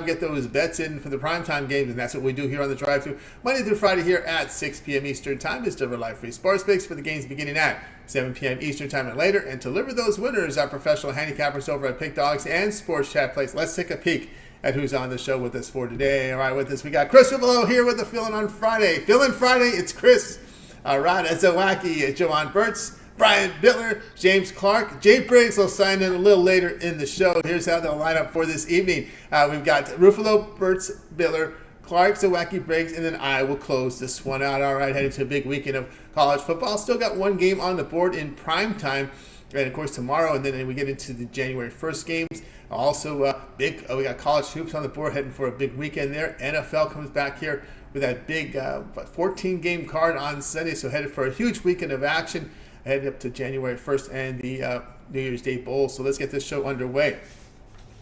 get those bets in for the primetime games, and that's what we do here on the drive-thru Monday through Friday here at 6 p.m. Eastern Time. Is deliver live free sports picks for the games beginning at 7 p.m. Eastern Time and later, and deliver those winners our professional handicappers over at Pick Dogs and Sports Chat Place. Let's take a peek at who's on the show with us for today. All right, with us we got Chris Rivolo here with the Feeling on Friday. Feeling Friday, it's Chris. Ron Zawacky, Jovan Burts, Brian Bitler, James Clark. Jay Briggs will sign in a little later in the show. Here's how they'll line up for this evening. We've got Ruffalo, Burts, Bitler, Clark, Zawacky, Briggs, and then I will close this one out. All right, heading to a big weekend of college football. Still got one game on the board in prime time, and of course tomorrow, and then we get into the January 1st games. Also, we got college hoops on the board heading for a big weekend there. NFL comes back here with that big 14-game card on Sunday, so headed for a huge weekend of action. Headed up to January 1st and the New Year's Day Bowl. So let's get this show underway.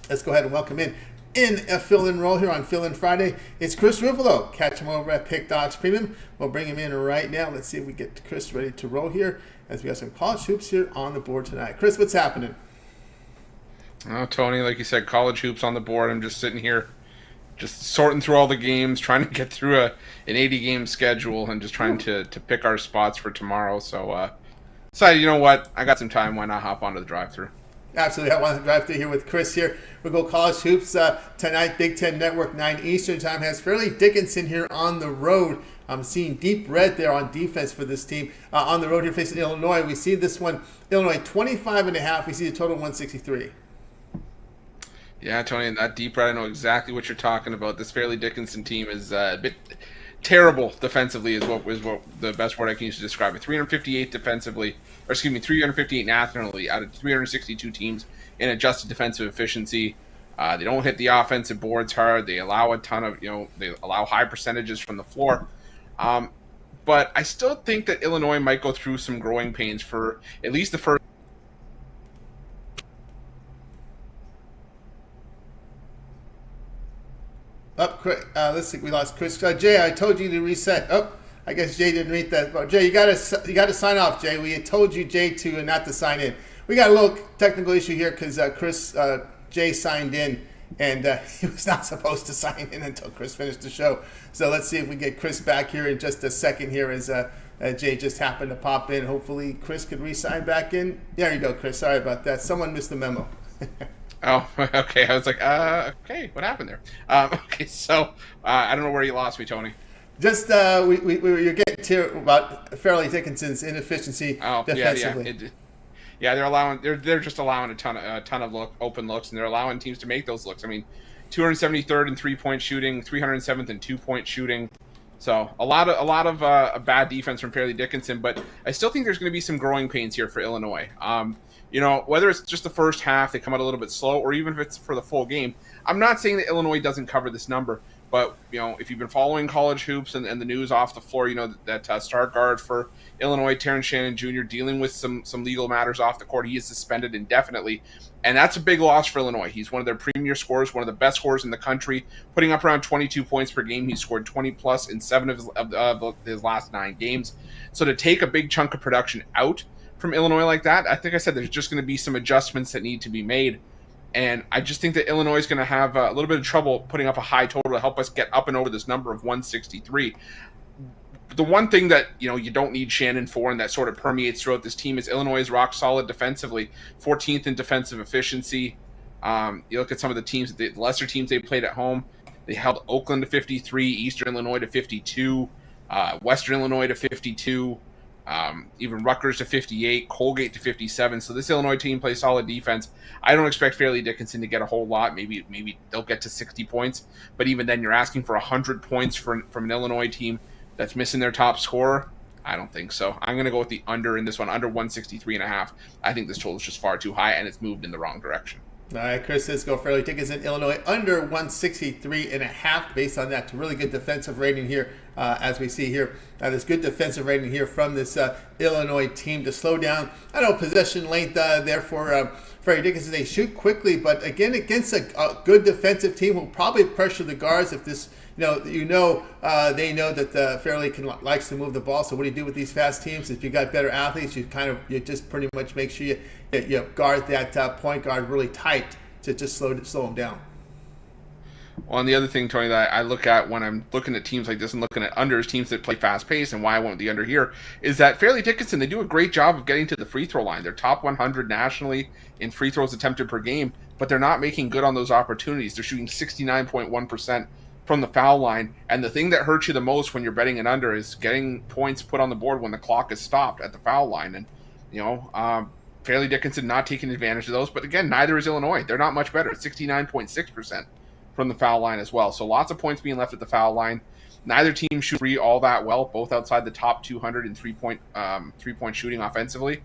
Let's go ahead and welcome in a fill-in role here on Fill-In Friday. It's Chris Rivolo. Catch him over at Pick Dogs Premium. We'll bring him in right now. Let's see if we get Chris ready to roll here as we got some college hoops here on the board tonight. Chris, what's happening? Oh, Tony, like you said, college hoops on the board. I'm just sitting here just sorting through all the games, trying to get through an 80-game schedule and just trying to pick our spots for tomorrow. So, decided, you know what? I got some time. Why not hop onto the drive-thru? Absolutely. I want to drive through here with Chris here. We'll go college hoops tonight. Big Ten Network, 9 Eastern Time, has Fairleigh Dickinson here on the road. I'm seeing deep red there on defense for this team. On the road here facing Illinois. We see this one, Illinois 25.5. We see a total 163. Yeah, Tony, and that deep red, I know exactly what you're talking about. This Fairleigh Dickinson team is a bit terrible defensively is what the best word I can use to describe it. 358 defensively, 358 nationally out of 362 teams in adjusted defensive efficiency. They don't hit the offensive boards hard. They allow a ton of, they allow high percentages from the floor. But I still think that Illinois might go through some growing pains for at least the first. Let's see. We lost Chris. Jay, I told you to reset. I guess Jay didn't read that. But Jay, you got to sign off. Jay, we had told you Jay to not to sign in. We got a little technical issue here because Jay signed in and he was not supposed to sign in until Chris finished the show. So let's see if we get Chris back here in just a second here as Jay just happened to pop in. Hopefully Chris could re-sign back in. There you go, Chris. Sorry about that. Someone missed the memo. Oh, okay. I was like, okay, what happened there? Okay, so I don't know where you lost me, Tony. Just you're getting to about Fairleigh Dickinson's inefficiency defensively. They're just allowing a ton of open looks, and they're allowing teams to make those looks. I mean, 273rd in 3-point shooting, 307th in 2-point shooting. So a lot of bad defense from Fairleigh Dickinson, but I still think there's going to be some growing pains here for Illinois. Whether it's just the first half, they come out a little bit slow, or even if it's for the full game. I'm not saying that Illinois doesn't cover this number, but, if you've been following college hoops and the news off the floor, that star guard for Illinois, Terrence Shannon Jr., dealing with some legal matters off the court. He is suspended indefinitely, and that's a big loss for Illinois. He's one of their premier scorers, one of the best scorers in the country, putting up around 22 points per game. He's scored 20-plus in 7 of his last 9 games. So to take a big chunk of production out from Illinois like that, I think I said there's just going to be some adjustments that need to be made. And I just think that Illinois is going to have a little bit of trouble putting up a high total to help us get up and over this number of 163. The one thing that, you don't need Shannon for and that sort of permeates throughout this team is Illinois is rock solid defensively, 14th in defensive efficiency. You look at some of the teams, the lesser teams they played at home. They held Oakland to 53, Eastern Illinois to 52, Western Illinois to 52. Even Rutgers to 58, Colgate to 57. So this Illinois team plays solid defense. I don't expect Fairleigh Dickinson to get a whole lot. Maybe they'll get to 60 points. But even then, you're asking for 100 points from an Illinois team that's missing their top scorer. I don't think so. I'm going to go with the under in this one, under 163.5. I think this total is just far too high, and it's moved in the wrong direction. All right, Chris says go Fairleigh Dickinson, Illinois, under 163.5 based on that really good defensive rating here, as we see here. This good defensive rating here from this Illinois team to slow down. I know possession length there for Fairleigh Dickinson. They shoot quickly, but again, against a good defensive team who will probably pressure the guards if this, they know that Fairleigh likes to move the ball. So what do you do with these fast teams? If you got better athletes, you just pretty much make sure you guard that point guard really tight to just slow them down. Well, and the other thing, Tony, that I look at when I'm looking at teams like this and looking at unders, teams that play fast pace, and why I want the under here, is that Fairleigh Dickinson, they do a great job of getting to the free throw line. They're top 100 nationally in free throws attempted per game, but they're not making good on those opportunities. They're shooting 69.1% from the foul line, and the thing that hurts you the most when you're betting an under is getting points put on the board when the clock is stopped at the foul line. And, Fairleigh Dickinson not taking advantage of those, but again, neither is Illinois. They're not much better. 69.6% from the foul line as well. So lots of points being left at the foul line. Neither team shoot free all that well, both outside the top 200 in three-point shooting offensively.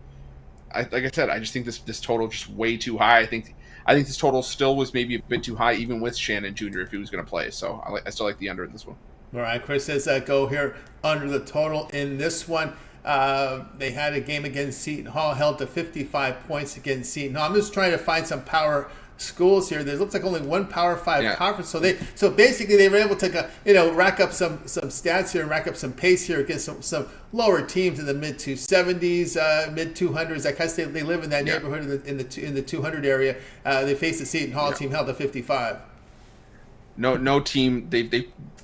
Like I said, I just think this total just way too high. I think this total still was maybe a bit too high, even with Shannon Jr. if he was going to play. So I still like the under in this one. All right, Chris says go here under the total in this one. They had a game against Seton Hall, held to 55 points against Seton Hall. I'm just trying to find some power schools here. There looks like only one Power 5 conference. So basically they were able to rack up some stats here and rack up some pace here against some lower teams in the mid 270s, mid 200s. I guess they live in that neighborhood in the 200 area. They faced the Seton Hall team, held to 55. No team.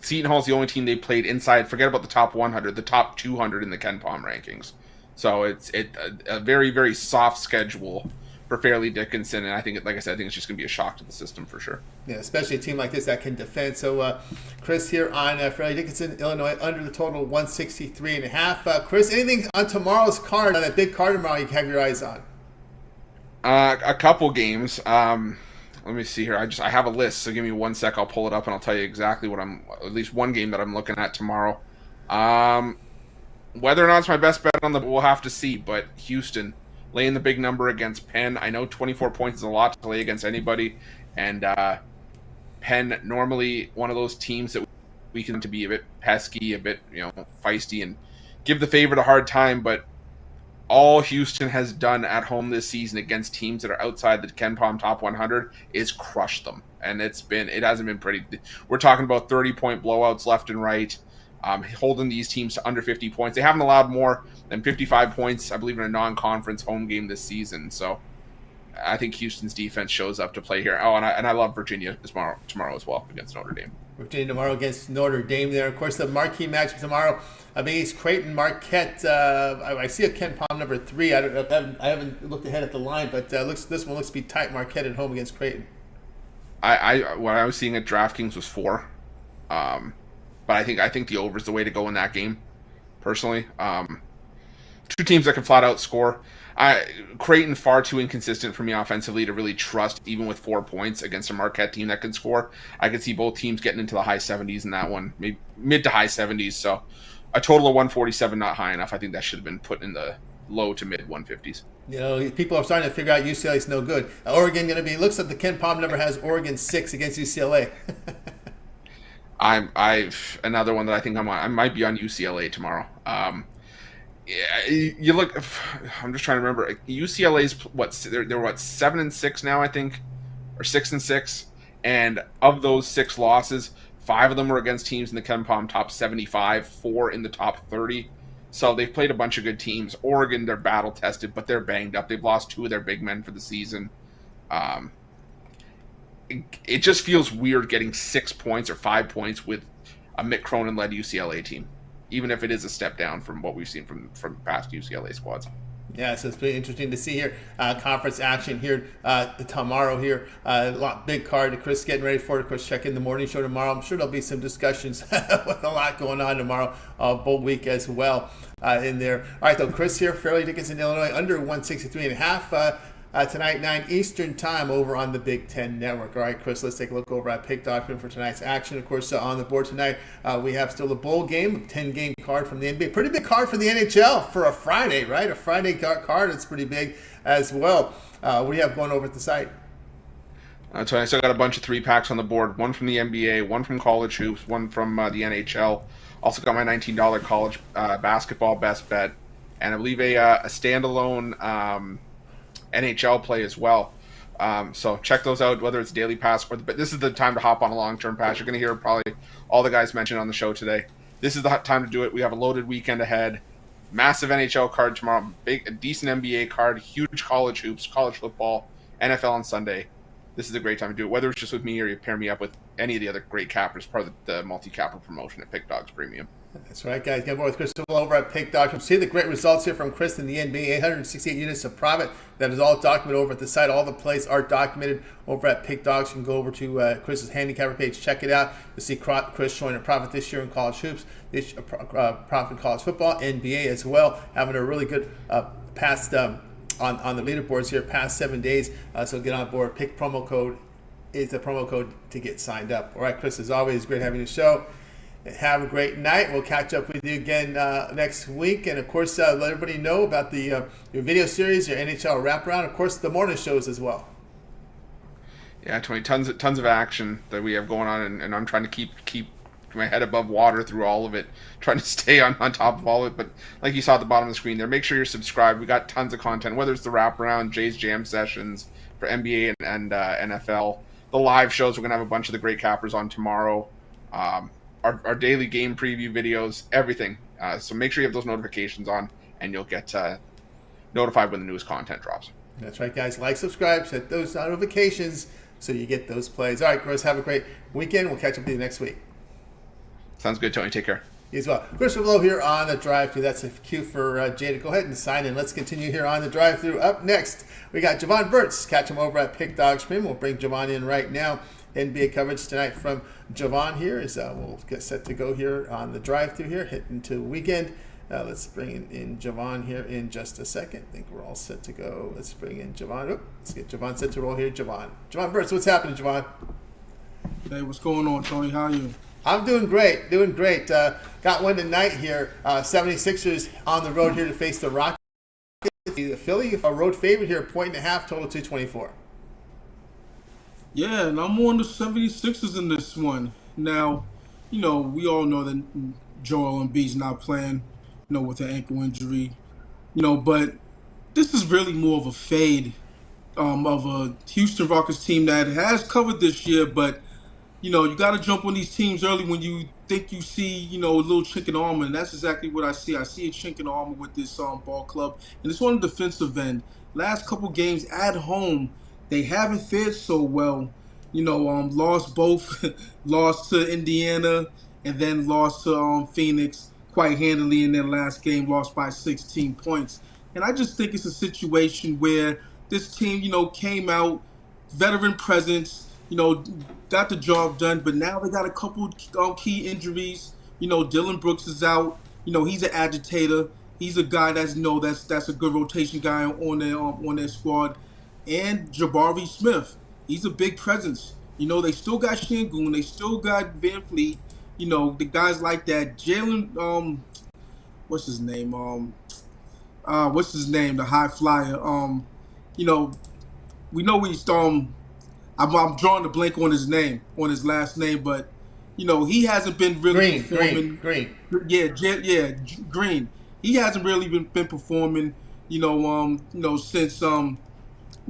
Seton Hall's the only team they played inside. Forget about the top 100, the top 200 in the Ken Palm rankings. So it's a very, very soft schedule for Fairleigh Dickinson, and I think, like I said, I think it's just going to be a shock to the system for sure. Yeah, especially a team like this that can defend. So, Chris here on Fairleigh Dickinson, Illinois, under the total 163.5. Chris, anything on tomorrow's card, on that big card tomorrow, you can have your eyes on? A couple games. Let me see here. I have a list, so give me 1 sec. I'll pull it up and I'll tell you exactly at least one game that I'm looking at tomorrow. Whether or not it's my best bet we'll have to see. But Houston laying the big number against Penn. I know 24 points is a lot to lay against anybody, and Penn normally one of those teams that we can to be a bit pesky, a bit feisty, and give the favorite a hard time, but all Houston has done at home this season against teams that are outside the Ken Palm top 100 is crush them. And it hasn't been pretty. We're talking about 30-point blowouts left and right, holding these teams to under 50 points. They haven't allowed more than 55 points, I believe, in a non-conference home game this season. So I think Houston's defense shows up to play here. Oh, and I love Virginia tomorrow as well against Notre Dame. Virginia tomorrow against Notre Dame there. Of course, the marquee match tomorrow against Creighton Marquette. I see a Ken Palm number 3. I haven't looked ahead at the line, but this one looks to be tight. Marquette at home against Creighton. What I was seeing at DraftKings was 4, but I think the over is the way to go in that game. Personally, two teams that can flat out score. Creighton far too inconsistent for me offensively to really trust, even with 4 points against a Marquette team that can score. I could see both teams getting into the high 70s in that one, maybe mid to high 70s. So a total of 147 not high enough. I think that should have been put in the low to mid 150s. People are starting to figure out UCLA's no good. Oregon going to be, looks like the Ken Palm number has Oregon 6 against UCLA. I've another one that I think I'm on. I might be on UCLA tomorrow. You look. I'm just trying to remember. UCLA's they're 7-6 now, I think, or 6-6, and of those 6 losses, 5 of them were against teams in the Ken Palm top 75, 4 in the top 30. So they've played a bunch of good teams. Oregon, they're battle tested, but they're banged up. They've lost 2 of their big men for the season. It just feels weird getting 6 points or 5 points with a Mick Cronin-led UCLA team, even if it is a step down from what we've seen from past UCLA squads. Yeah, so it's pretty interesting to see here. Conference action here tomorrow here. Big card. Chris getting ready for it. Of course, check in the morning show tomorrow. I'm sure there'll be some discussions with a lot going on tomorrow, bowl week as well in there. All right, though, Chris here, Fairleigh Dickinson, Illinois, under 163.5. Tonight, 9 Eastern time over on the Big Ten Network. All right, Chris, let's take a look over at pick document for tonight's action. Of course, on the board tonight, we have still a bowl game, a 10-game card from the NBA. Pretty big card for the NHL for a Friday, right? A Friday card. It's pretty big as well. What do you have going over at the site? So I still got a bunch of 3-packs on the board. One from the NBA, one from college hoops, one from the NHL. Also got my $19 college basketball best bet. And I believe a standalone NHL play as well. So check those out, whether it's daily pass but this is the time to hop on a long-term pass. You're going to hear probably all the guys mentioned on the show today. This is the time to do it. We have a loaded weekend ahead. Massive NHL card tomorrow. A decent NBA card. Huge college hoops, college football, NFL on Sunday. this is a great time to do it. Whether it's just with me or you pair me up with any of the other great cappers, part of the multi-capper promotion at Pick Dogs Premium. That's right, guys. Get more with Chris over at Pick Dogs. See the great results here from Chris in the NBA. 868 units of profit. That is all documented over at the site. All the plays are documented over at Pick Dogs. You can go over to Chris's handicapper page. Check it out. You'll see Chris showing a profit this year in college hoops, this profit in college football, NBA as well. Having a really good past on the leaderboards here, past 7 days. So get on board. Pick promo code is the promo code to get signed up. All right, Chris, as always, great having you show. Have a great night. We'll catch up with you again next week. And, of course, let everybody know about the your video series, your NHL wraparound, of course, the morning shows as well. Yeah, Tony, tons of action that we have going on, and I'm trying to keep my head above water through all of it, trying to stay on top of all of it. But like you saw at the bottom of the screen there, make sure you're subscribed. We got tons of content, whether it's the wraparound, Jay's Jam sessions for NBA and NFL, the live shows. We're going to have a bunch of the great cappers on tomorrow. Our daily game preview videos, everything. So make sure you have those notifications on, and you'll get notified when the newest content drops. That's right, guys. Like, subscribe, set those notifications so you get those plays. All right, Chris, have a great weekend. We'll catch up with you next week. Sounds good, Tony. Take care. You as well. Chris Below here on the drive-thru. That's a cue for Jay to go ahead and sign in. Let's continue here on the drive-thru. Up next, we got Jovan Burts. Catch him over at Pick Dogs Premium. We'll bring Jovan in right now. NBA coverage tonight from Jovan here is we'll get set to go here on the drive-thru here, hitting to the weekend. Let's bring in Jovan here in just a second. I think we're all set to go. Let's bring in Jovan. Let's get Jovan set to roll here. Jovan Burts, what's happening, Jovan? Hey, what's going on, Tony? How are you? I'm doing great. Got one tonight here. 76ers on the road here to face the Rockets. The Philly, a road favorite here, 1.5, total 224. Yeah, and I'm on the 76ers in this one. Now, we all know that Joel Embiid's not playing, with an ankle injury. But this is really more of a fade of a Houston Rockets team that has covered this year, but you got to jump on these teams early when you think you see, a little chink in the armor, and that's exactly what I see. I see a chink in the armor with this ball club, and it's on the defensive end. Last couple games at home, they haven't fared so well. Lost both, lost to Indiana, and then lost to Phoenix quite handily in their last game, lost by 16 points. And I just think it's a situation where this team, came out, veteran presence, got the job done, but now they got a couple key injuries. Dylan Brooks is out. He's an agitator. He's a guy that's a good rotation guy on their squad. And Jabari Smith, he's a big presence. They still got Şengün, they still got Van Fleet. The guys like that. Jalen, what's his name? The high flyer. We know he's I'm drawing a blank on his name, on his last name, but he hasn't been really performing. Green. Yeah, Green. He hasn't really been performing. Since Ime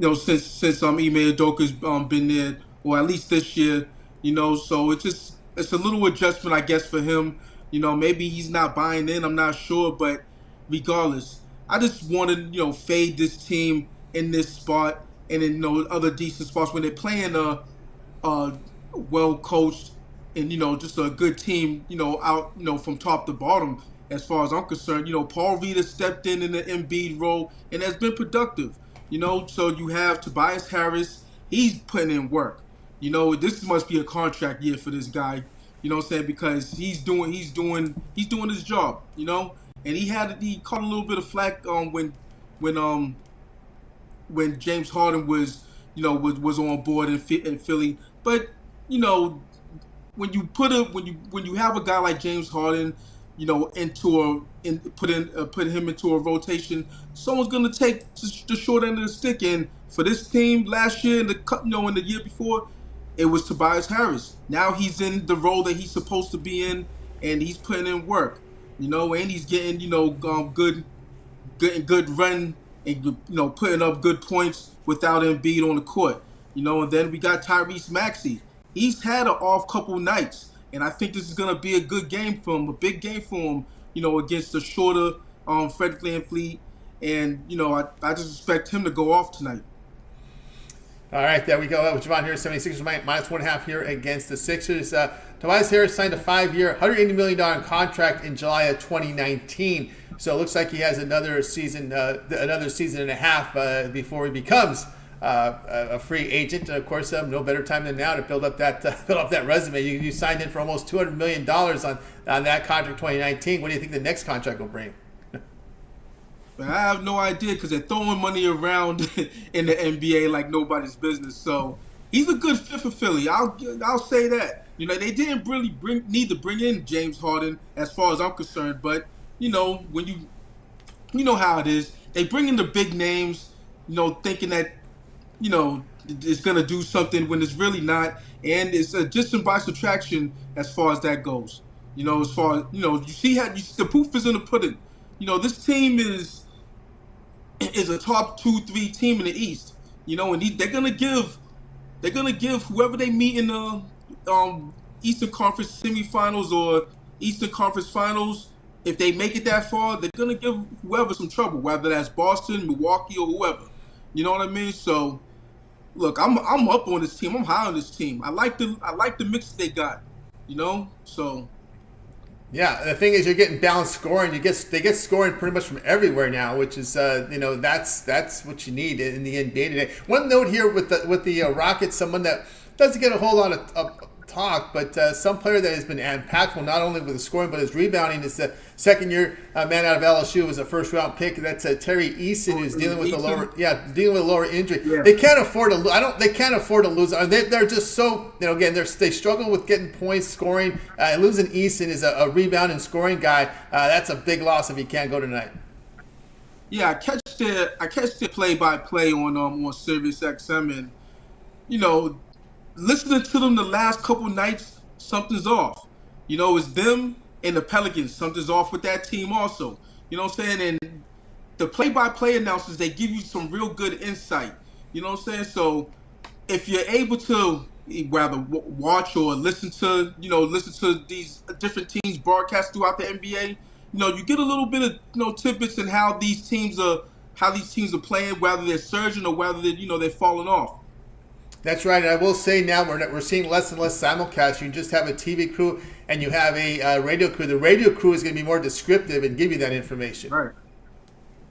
Udoka's been there, or at least this year. So it's a little adjustment, I guess, for him. Maybe he's not buying in. I'm not sure, but regardless, I just want to fade this team in this spot. And in other decent spots when they're playing a well coached and just a good team out from top to bottom as far as I'm concerned. Paul Rita stepped in the Embiid role and has been productive. So you have Tobias Harris, he's putting in work. This must be a contract year for this guy. Because he's doing his job. And he caught a little bit of flack when James Harden was on board in Philly, but when you have a guy like James Harden, put him into a rotation, someone's gonna take the short end of the stick. And for this team last year and the year before, it was Tobias Harris. Now he's in the role that he's supposed to be in, and he's putting in work. And he's getting good run. And putting up good points without Embiid on the court, and then we got Tyrese Maxey. He's had an off couple nights, and I think this is gonna be a good game for him, a big game for him, against the shorter Fred VanVleet, and I just expect him to go off tonight. All right, there we go. Jovan here, 76ers minus 1.5 here against the Sixers. Tobias Harris signed a 5-year, $180 million contract in July of 2019. So it looks like he has another season and a half before he becomes a free agent. And of course, no better time than now to build up that resume. You signed in for almost $200 million on that contract 2019. What do you think the next contract will bring? I have no idea because they're throwing money around in the NBA like nobody's business. So he's a good fit for Philly. I'll say that. They didn't really need to bring in James Harden as far as I'm concerned. But when you know how it is, they bring in the big names, thinking that it's gonna do something when it's really not, and it's addition by subtraction as far as that goes. As far as you see how the proof is in the pudding. This team is a top 2-3 team in the East. And they're gonna give whoever they meet in the Eastern Conference semifinals or Eastern Conference Finals, if they make it that far, they're gonna give whoever some trouble, whether that's Boston, Milwaukee, or whoever. You know what I mean? So, look, I'm up on this team. I'm high on this team. I like the mix they got. So. Yeah, the thing is, you're getting balanced scoring. They get scoring pretty much from everywhere now, which is that's what you need in the NBA today. One note here with the Rockets, someone that doesn't get a whole lot of talk, but some player that has been impactful not only with the scoring but his rebounding is the second-year man out of LSU, was a first-round pick. That's Terry Eason, who's dealing with a lower injury. Yeah. They can't afford to. They can't afford to lose. They're just so again they struggle with getting points, scoring. Losing Eason is a rebound and scoring guy. That's a big loss if he can't go tonight. Yeah, I catch the play-by-play on Sirius XM, and listening to them the last couple nights, something's off. It's them and the Pelicans. Something's off with that team also. You know what I'm saying? And the play-by-play announcers, they give you some real good insight. You know what I'm saying? So if you're able to rather watch or listen to these different teams broadcast throughout the NBA, you get a little bit of tidbits in how these teams are playing, whether they're surging or whether they're falling off. That's right. And I will say now we're seeing less and less simulcast. You just have a TV crew and you have a radio crew. The radio crew is going to be more descriptive and give you that information. Right.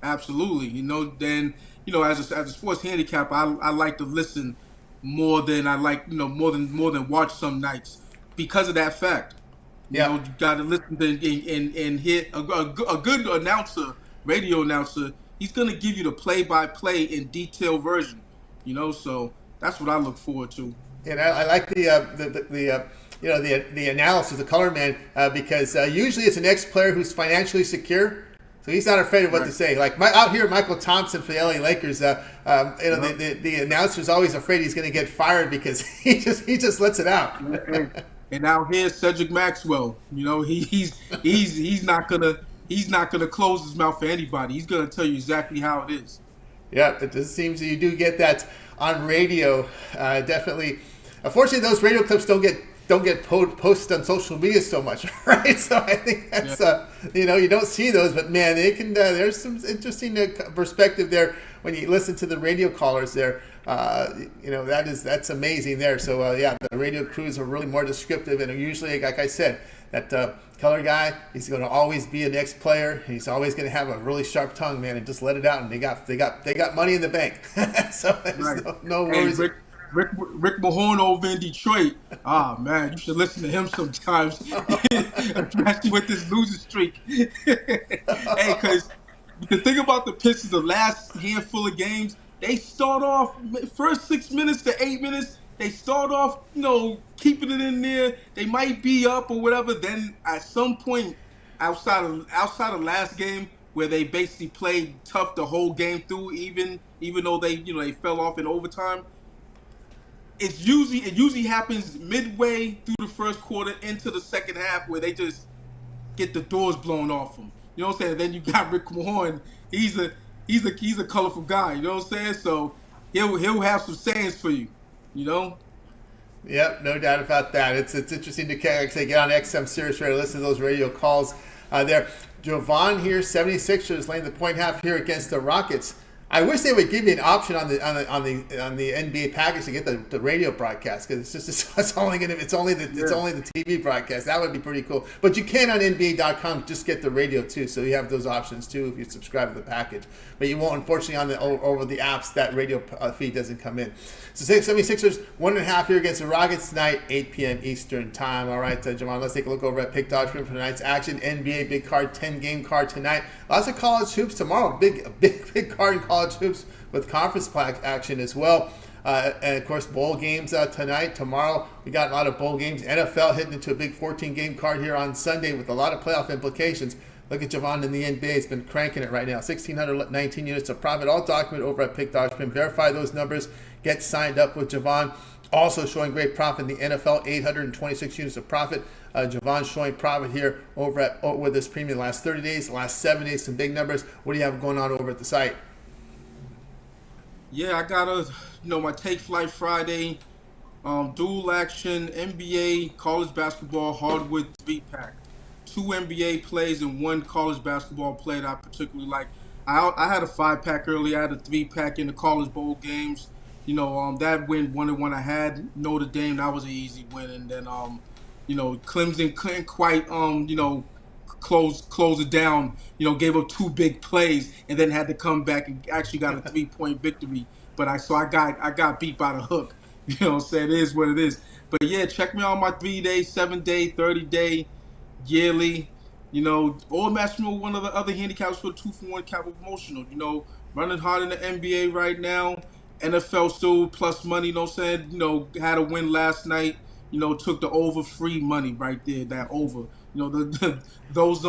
Absolutely. Then as a sports handicap, I like to listen more than I like more than watch some nights because of that fact. You got to listen to and hit a good announcer, radio announcer. He's going to give you the play-by-play in detailed version. So. That's what I look forward to. And I like the analysis, the color man, because usually it's an ex-player who's financially secure, so he's not afraid of what to say. Like out here, Michael Thompson for the LA Lakers, the announcer's always afraid he's going to get fired because he just lets it out. And out here, Cedric Maxwell, he's not gonna close his mouth for anybody. He's gonna tell you exactly how it is. Yeah, it just seems that you do get that on radio, definitely. Unfortunately, those radio clips don't get posted on social media so much, right? So I think that's you don't see those, but man, they can. There's some interesting perspective there when you listen to the radio callers there. That's amazing there. So the radio crews are really more descriptive, and usually, like I said, that color guy, he's going to always be an ex-player. He's always going to have a really sharp tongue, man, and just let it out. And they got money in the bank, so there's no worries. Hey, Rick Mahorn over in Detroit. Man, you should listen to him sometimes, especially with this losing streak. Hey, because the thing about the Pistons, the last handful of games, they start off first 6 minutes to 8 minutes. They start off, keeping it in there. They might be up or whatever. Then at some point, outside of last game, where they basically played tough the whole game through, even though they fell off in overtime. It usually happens midway through the first quarter into the second half where they just get the doors blown off them. You know what I'm saying? Then you got Rick Mahorn. He's a colorful guy. You know what I'm saying? So he'll have some sayings for you. Yep, no doubt about that. It's interesting to get on XM Sirius Radio, listen to those radio calls there. Jovan here, 76ers laying the point half here against the Rockets. I wish they would give you an option on the NBA package to get the radio broadcast, because it's only the TV broadcast. That would be pretty cool. But you can on NBA.com just get the radio too, so you have those options too if you subscribe to the package. But you won't, unfortunately, over the apps, that radio feed doesn't come in. So 76ers 1.5 here against the Rockets tonight, 8 p.m. Eastern time. All right, Javon, let's take a look over at Pick Dodge for tonight's action. NBA big card, 10-game card tonight. Lots of college hoops tomorrow. Big card in college hoops with conference action as well. And of course, bowl games tonight. Tomorrow, we got a lot of bowl games. NFL hitting into a big 14-game card here on Sunday with a lot of playoff implications. Look at Jovan in the NBA. It's been cranking it right now. 1,619 units of profit, all documented over at Pick Dodge Pin. Verify those numbers. Get signed up with Jovan. Also showing great profit in the NFL, 826 units of profit. Jovan showing profit here with this premium the last 30 days, the last 7 days, some big numbers. What do you have going on over at the site? Yeah, I got my Take Flight Friday, dual action, NBA, college basketball, hardwood 3-pack. 2 NBA plays and 1 college basketball play that I particularly like. I had a 5-pack earlier. I had a 3-pack in the college bowl games. That win, 1-1 I had. Notre Dame, that was an easy win. And then, Clemson couldn't quite, close it down. Gave up 2 big plays and then had to come back and actually got a 3-point victory. But I got beat by the hook. It is what it is. But yeah, check me out on my 3-day, 7-day, 30-day, yearly. All matching with one of the other handicaps for 2-for-1 cap promotional. Running hard in the NBA right now. NFL still plus money, had a win last night, took the over, free money right there, that over. Those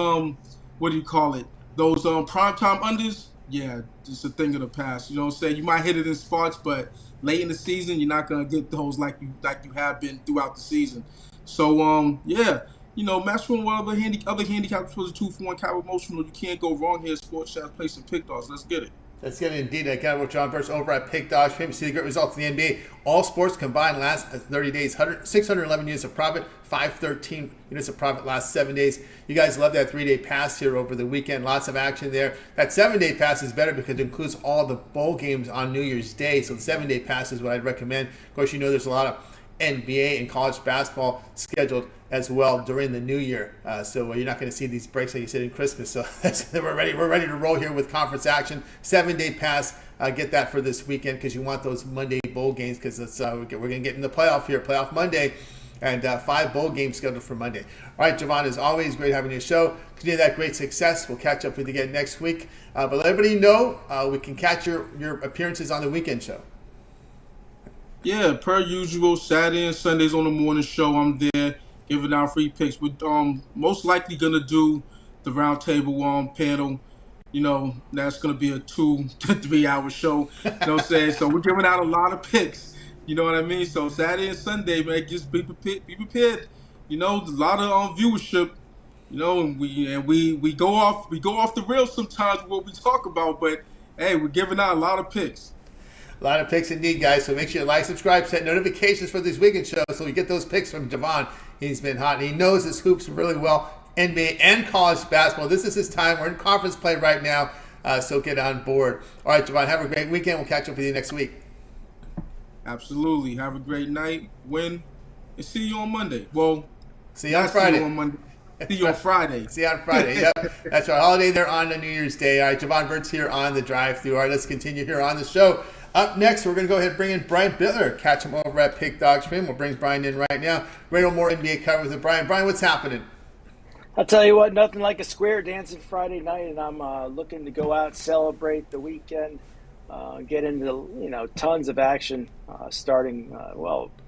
what do you call it? Those primetime unders, yeah, just a thing of the past. You might hit it in spots, but late in the season, you're not gonna get those like you have been throughout the season. So match one other handicaps for the 2-for-1 cap emotional. You can't go wrong here. Sports Chat, play some pick dogs. Let's get it. Let's get it indeed. Again, with Jovan Burts over at Pick Dodge. See the great results in the NBA. All sports combined last 30 days, 611 units of profit, 513 units of profit last 7 days. You guys love that 3-day pass here over the weekend. Lots of action there. That 7-day pass is better because it includes all the bowl games on New Year's Day. So the 7-day pass is what I'd recommend. Of course, there's a lot of NBA and college basketball scheduled as well during the new year. So you're not going to see these breaks like you said in Christmas. So we're ready to roll here with conference action. 7-day pass. Get that for this weekend because you want those Monday bowl games because we're going to get in the playoff here, playoff Monday, and 5 bowl games scheduled for Monday. All right, Jovan, as always, great having you show. Continue that great success. We'll catch up with you again next week. But let everybody know we can catch your appearances on the weekend show. Yeah, per usual, Saturday and Sundays on the morning show, I'm there giving out free picks. We're most likely going to do the roundtable panel. That's going to be a 2 to 3 hour show. You know what I'm saying? So we're giving out a lot of picks. You know what I mean? So Saturday and Sunday, man, just be prepared. A lot of viewership. And we go off the rails sometimes with what we talk about, but hey, we're giving out a lot of picks. A lot of picks indeed, guys. So make sure you like, subscribe, set notifications for these weekend shows so we get those picks from Jovan. He's been hot, and he knows his hoops really well, NBA and college basketball. This is his time. We're in conference play right now, so get on board. All right, Jovan, have a great weekend. We'll catch up with you next week. Absolutely. Have a great night, win, and see you on Monday. Well, see you on Friday. See you on Monday. See you on Friday. See you on Friday. Yep. That's our holiday there on the New Year's Day. All right, Jovan Burts here on the drive-thru. All right, let's continue here on the show. Up next, we're going to go ahead and bring in Brian Bitler. Catch him over at Pick Dog Stream. We'll bring Brian in right now. Ready more NBA coverage with Brian. Brian, what's happening? I'll tell you what, nothing like a square dancing Friday night, and I'm looking to go out, celebrate the weekend, get into tons of action starting.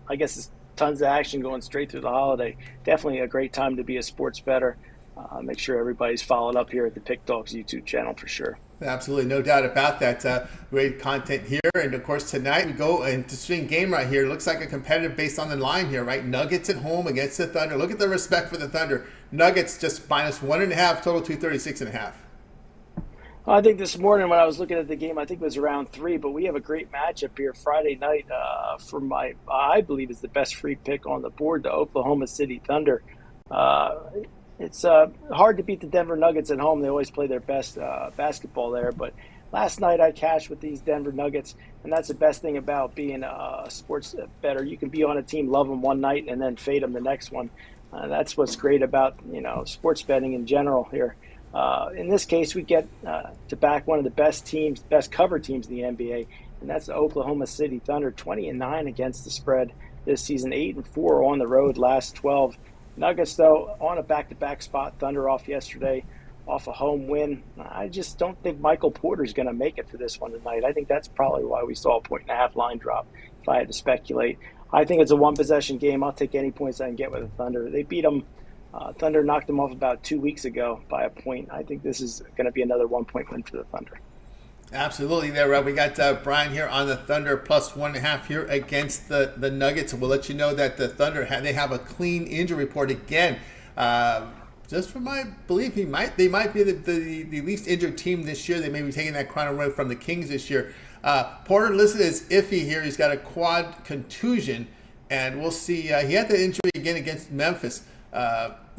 I guess it's tons of action going straight through the holiday. Definitely a great time to be a sports bettor. Make sure everybody's followed up here at the Pick Dogs YouTube channel for sure. Absolutely, no doubt about that. Great content here. And, of course, tonight we go into swing game right here. Looks like a competitive based on the line here, right? Nuggets at home against the Thunder. Look at the respect for the Thunder. Nuggets just minus 1.5, total 236.5. I think this morning when I was looking at the game, I think it was around 3, but we have a great matchup here Friday night for I believe is the best free pick on the board, the Oklahoma City Thunder. It's hard to beat the Denver Nuggets at home. They always play their best basketball there, but last night I cashed with these Denver Nuggets, and that's the best thing about being a sports bettor. You can be on a team, love them one night, and then fade them the next one. That's what's great about sports betting in general here. In this case, we get to back one of the best cover teams in the NBA, and that's the Oklahoma City Thunder, 20-9 against the spread this season, 8-4 on the road last 12. Nuggets, though, on a back-to-back spot. Thunder off yesterday, off a home win. I just don't think Michael Porter's going to make it for this one tonight. I think that's probably why we saw a 1.5 line drop, if I had to speculate. I think it's a one-possession game. I'll take any points I can get with the Thunder. They beat them. Thunder knocked them off about 2 weeks ago by a point. I think this is going to be another 1-point win for the Thunder. Absolutely there, Rob. We got Brian here on the Thunder plus 1.5 here against the Nuggets. We'll let you know that the Thunder they have a clean injury report again. Just from my belief, they might be the least injured team this year. They may be taking that crown away from the Kings this year. Porter listed as iffy here. He's got a quad contusion, and we'll see. He had the injury again against Memphis.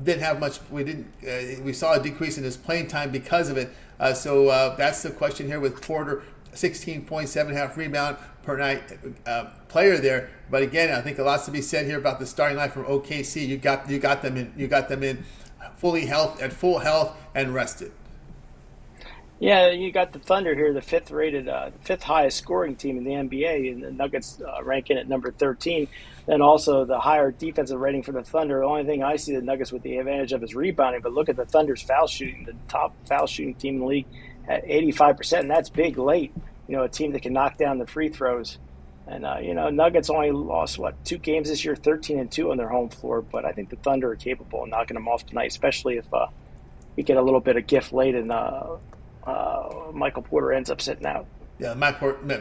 Didn't have much. We saw a decrease in his playing time because of it. So that's the question here with Porter, 16.7 rebound per night player there. But again, I think a lot's to be said here about the starting line from OKC. You got them in at full health and rested. Yeah, you got the Thunder here, the fifth highest scoring team in the NBA, and the Nuggets ranking at number 13. Then also the higher defensive rating for the Thunder. The only thing I see the Nuggets with the advantage of is rebounding. But look at the Thunder's foul shooting, the top foul shooting team in the league at 85%, and that's big late. A team that can knock down the free throws. And Nuggets only lost 2 games this year, 13-2 on their home floor. But I think the Thunder are capable of knocking them off tonight, especially if we get a little bit of gift late and Michael Porter ends up sitting out. Yeah,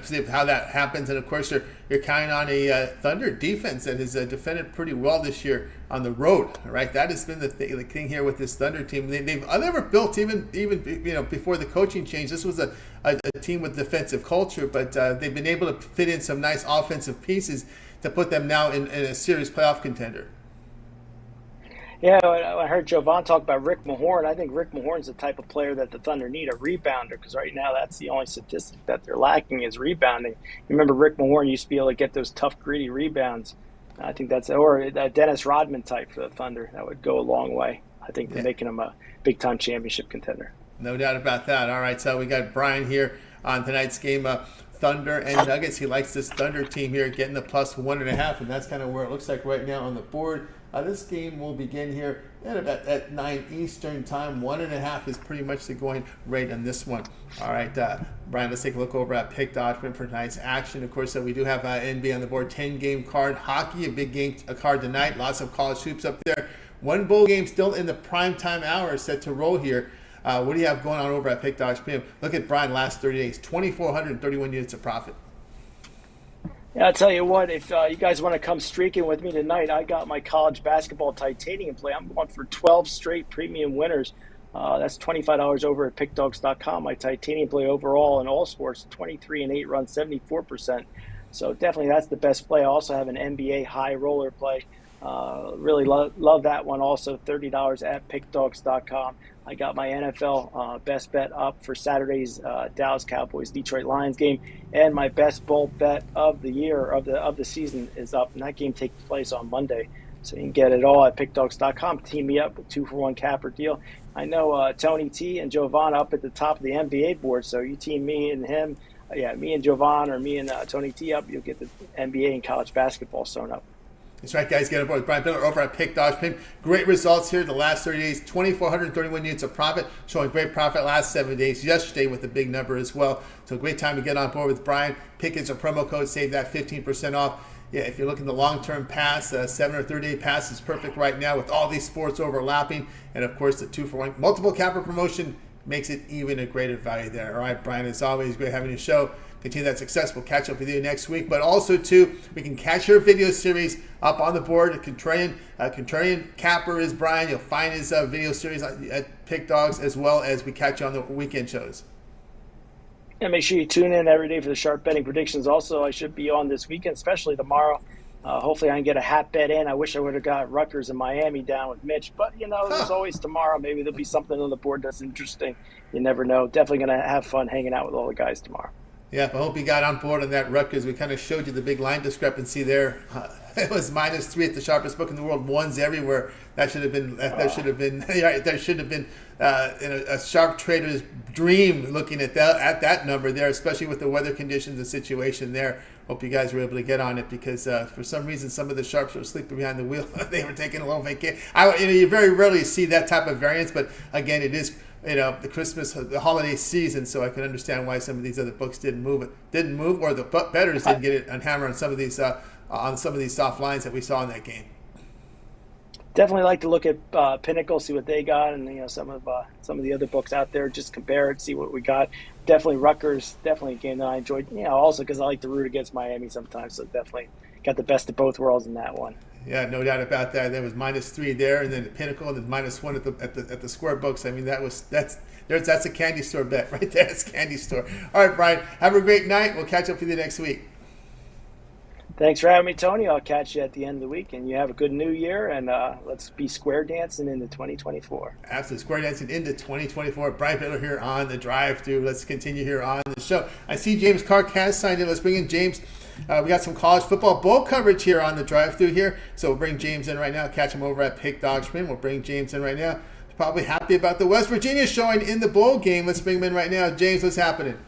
see how that happens, and of course you're counting on a Thunder defense that has defended pretty well this year on the road. Right, that has been the thing here with this Thunder team. They've never built even before the coaching change. This was a team with defensive culture, but they've been able to fit in some nice offensive pieces to put them now in a serious playoff contender. Yeah, I heard Jovan talk about Rick Mahorn. I think Rick Mahorn's the type of player that the Thunder need, a rebounder, because right now that's the only statistic that they're lacking is rebounding. You remember Rick Mahorn used to be able to get those tough, gritty rebounds. I think or a Dennis Rodman type for the Thunder. That would go a long way. I think they're making him a big-time championship contender. No doubt about that. All right, so we got Brian here on tonight's game. Thunder and Nuggets. He likes this Thunder team here getting the plus 1.5, and that's kind of where it looks like right now on the board. This game will begin here at 9 Eastern time. 1.5 is pretty much the going rate on this one. All right, Brian, let's take a look over at Pick Dodgman for tonight's action. Of course, we do have NBA on the board, 10-game card. Hockey, a big game card tonight. Lots of college hoops up there. One bowl game still in the primetime hour set to roll here. What do you have going on over at Pick Dodge? Look at Brian last 30 days, 2,431 units of profit. Yeah, I'll tell you what, if you guys want to come streaking with me tonight, I got my college basketball titanium play. I'm going for 12 straight premium winners. That's $25 over at pickdogs.com. My titanium play overall in all sports, 23-8 run, 74%. So definitely that's the best play. I also have an NBA high roller play. Really love that one also, $30 at pickdogs.com. I got my NFL best bet up for Saturday's Dallas Cowboys Detroit Lions game, and my best bowl bet of the year of the season is up, and that game takes place on Monday. So you can get it all at pickdogs.com. Team me up with 2-for-1 capper deal. I know Tony T and Jovan up at the top of the NBA board, so you team me and him. Me and Jovan or me and Tony T up, you'll get the NBA and college basketball sewn up. That's right, guys. Get aboard with Brian Bitler over at Pick Dodge Pin. Great results here the last 30 days. 2,431 units of profit, showing great profit last 7 days. Yesterday with a big number as well. So great time to get on board with Brian. Pick is a promo code. Save that 15% off. Yeah, if you're looking the long-term pass, 7 or 30-day pass is perfect right now with all these sports overlapping. And, of course, the 2-for-1 multiple capper promotion makes it even a greater value there. All right, Brian, as always, great having you show. Continue that success. We'll catch up with you next week. But also, too, we can catch your video series up on the board. Contrarian Capper is Brian. You'll find his video series at Pick Dogs, as well as we catch you on the weekend shows. And make sure you tune in every day for the sharp betting predictions. Also, I should be on this weekend, especially tomorrow, Hopefully I can get a hat bet in. I wish I would have got Rutgers and Miami down with Mitch, but there's always tomorrow. Maybe there'll be something on the board that's interesting. You never know. Definitely going to have fun hanging out with all the guys tomorrow. Yeah, I hope you got on board on that Rutgers. We kind of showed you the big line discrepancy there. It was -3 at the sharpest book in the world. Ones everywhere. That should have been. That should have been. Yeah, there should have been a sharp trader's dream looking at that number there, especially with the weather conditions and situation there. Hope you guys were able to get on it because for some reason some of the sharps were sleeping behind the wheel. They were taking a little vacation. You very rarely see that type of variance, but again, it is the Christmas, the holiday season, so I can understand why some of these other books didn't move, or the bettors didn't get it on hammer on some of these soft lines that we saw in that game. Definitely like to look at Pinnacle, see what they got, and some of the other books out there. Just compare it, see what we got. Definitely Rutgers, definitely a game that I enjoyed. Also because I like to root against Miami sometimes, so definitely got the best of both worlds in that one. Yeah, no doubt about that. There was -3 there, and then at Pinnacle, and then -1 at the square books. I mean, that's a candy store bet right there. It's a candy store. All right, Brian, have a great night. We'll catch up with you next week. Thanks for having me, Tony. I'll catch you at the end of the week, and you have a good new year, and let's be square dancing into 2024. Absolutely, square dancing into 2024. Brian Bitler here on the drive-thru. Let's continue here on the show. I see James Clark has signed in. Let's bring in James. We got some college football bowl coverage here on the drive-thru here, so we'll bring James in right now. Catch him over at Pick Dogspin. We'll bring James in right now. He's probably happy about the West Virginia showing in the bowl game. Let's bring him in right now. James, what's happening?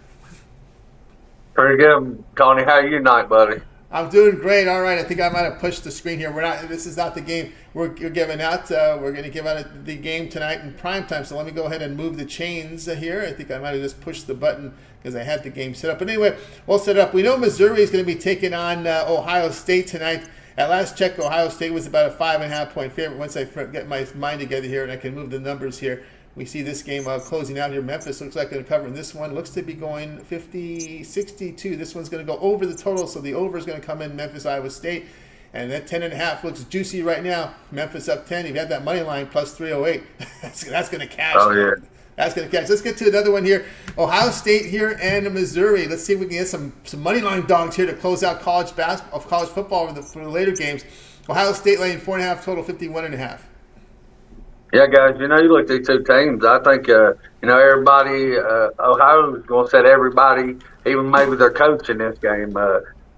Pretty good, Tony. How are you tonight, buddy? I'm doing great. All right, I think I might have pushed the screen here. This is not the game we're giving out. We're going to give out the game tonight in prime time. So let me go ahead and move the chains here. I think I might have just pushed the button because I had the game set up. But anyway, we'll set up. We know Missouri is going to be taking on Ohio State tonight. At last check, Ohio State was about a 5.5-point favorite. Once I get my mind together here and I can move the numbers here, we see this game closing out here. Memphis looks like they're covering this one. Looks to be going 50-62. This one's going to go over the total, so the over is going to come in Memphis, Iowa State. And that 10.5 looks juicy right now. Memphis up 10. You've got that money line plus 308. That's going to cash. Oh, yeah. That's going to catch. Let's get to another one here. Ohio State here and Missouri. Let's see if we can get some money line dogs here to close out college football for the later games. Ohio State laying 4.5 total, 51.5. Yeah, guys, you look at these two teams. I think, everybody, Ohio's going to set everybody, even maybe their coach in this game.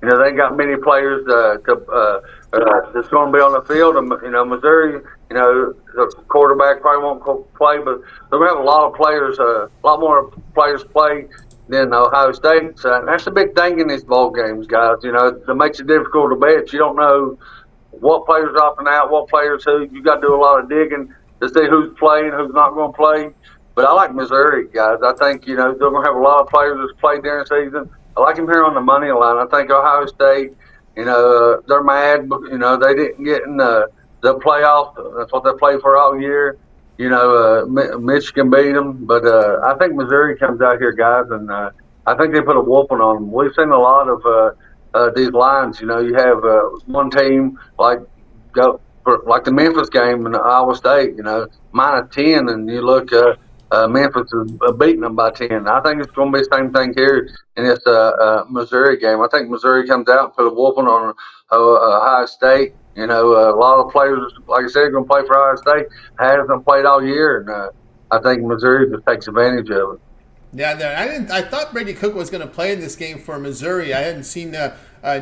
They got many players that's going to be on the field. And, Missouri, the quarterback probably won't play, but they're going to have a lot of players, a lot more players play than Ohio State. So that's the big thing in these bowl games, guys. That makes it difficult to bet. You don't know what players are opting out, what players who. You got to do a lot of digging to see who's playing, who's not going to play. But I like Missouri, guys. I think, they're going to have a lot of players that's played during the season. I like them here on the money line. I think Ohio State, they're mad, but, they didn't get in the playoff. That's what they played for all year. Michigan beat them. But I think Missouri comes out here, guys, and I think they put a whooping on them. We've seen a lot of these lines. You have one team like the Memphis game in Iowa State, -10, and you look, Memphis is beating them by 10. I think it's going to be the same thing here in this Missouri game. I think Missouri comes out and put a whooping on Ohio State. A lot of players, like I said, are going to play for Ohio State. Hasn't played all year, and I think Missouri just takes advantage of it. Yeah, I thought Brady Cook was going to play in this game for Missouri. I hadn't seen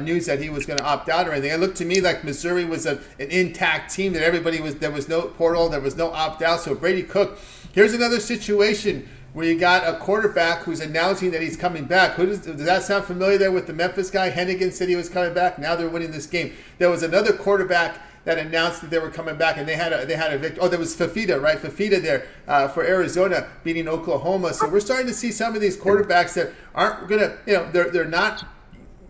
news that he was going to opt out or anything. It looked to me like Missouri was an intact team, that there was no portal, there was no opt out. So Brady Cook, here's another situation where you got a quarterback who's announcing that he's coming back. Does that sound familiar there with the Memphis guy? Hennigan said he was coming back. Now they're winning this game. There was another quarterback that announced that they were coming back, and they had a victory. Oh, there was Fafita, right? Fafita there for Arizona beating Oklahoma. So we're starting to see some of these quarterbacks that aren't gonna, they're not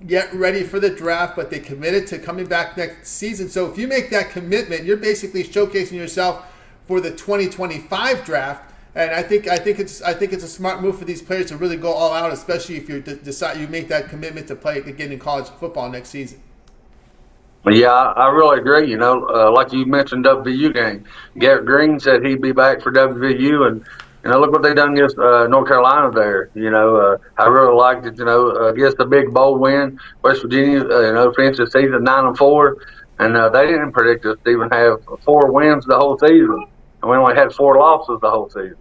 yet ready for the draft, but they committed to coming back next season. So if you make that commitment, you're basically showcasing yourself for the 2025 draft. And I think it's a smart move for these players to really go all out, especially if you decide you make that commitment to play again in college football next season. Yeah, I really agree. Like you mentioned, WVU game. Garrett Green said he'd be back for WVU, and look what they done against North Carolina there. I really liked it. Against the big bowl win, West Virginia. Finished the season 9-4, and they didn't predict us to even have 4 wins the whole season, and we only had 4 losses the whole season.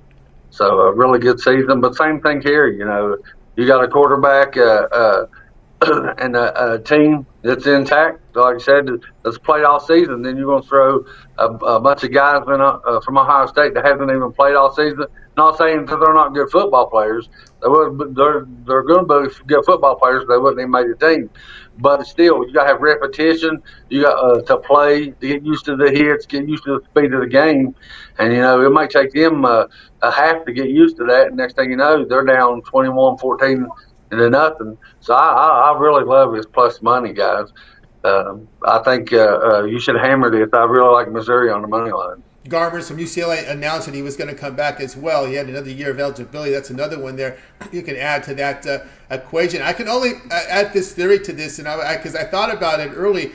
So a really good season. But same thing here. You got a quarterback and a team that's intact. Like I said, that's played all season. Then you're going to throw a bunch of guys from Ohio State that hasn't even played all season. Not saying that they're not good football players. They're going to be good football players. They wouldn't even make the team. But still, you got to have repetition. You got to play, to get used to the hits, get used to the speed of the game. And, it might take them a half to get used to that. And next thing you know, they're down 21-14 to nothing. So I really love this plus money, guys. I think you should hammer this. I really like Missouri on the money line. Garbers from UCLA announced that he was going to come back as well. He had another year of eligibility. That's another one there you can add to that equation. I can only add this theory to this, and because I thought about it early,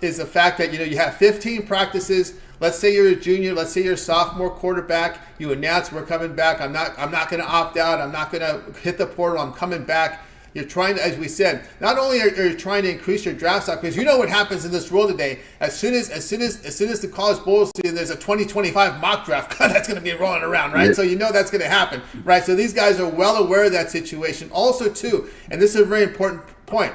is the fact that you have 15 practices. Let's say you're a junior. Let's say you're a sophomore quarterback. You announce we're coming back. I'm not going to opt out. I'm not going to hit the portal. I'm coming back. You're trying to, as we said, not only are you trying to increase your draft stock, because you know what happens in this world today. As soon as the college bowl season, there's a 2025 mock draft that's going to be rolling around, right? Yeah. So that's going to happen, right? So these guys are well aware of that situation. Also, too, and this is a very important point.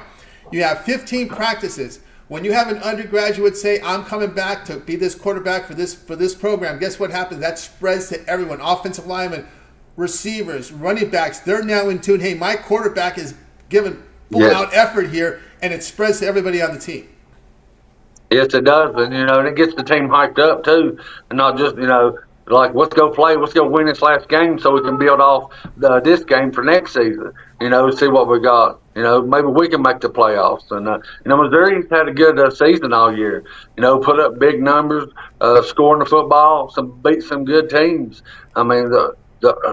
You have 15 practices. When you have an undergraduate say, I'm coming back to be this quarterback for this program, guess what happens? That spreads to everyone. Offensive linemen, receivers, running backs, they're now in tune. Hey, my quarterback is giving full-out effort here, and it spreads to everybody on the team. Yes, it does. And, and it gets the team hyped up, too. And not just, like, let's go win this last game so we can build off this game for next season, see what we got. Maybe we can make the playoffs. And, Missouri's had a good season all year. Put up big numbers, scoring the football, beat some good teams. I mean,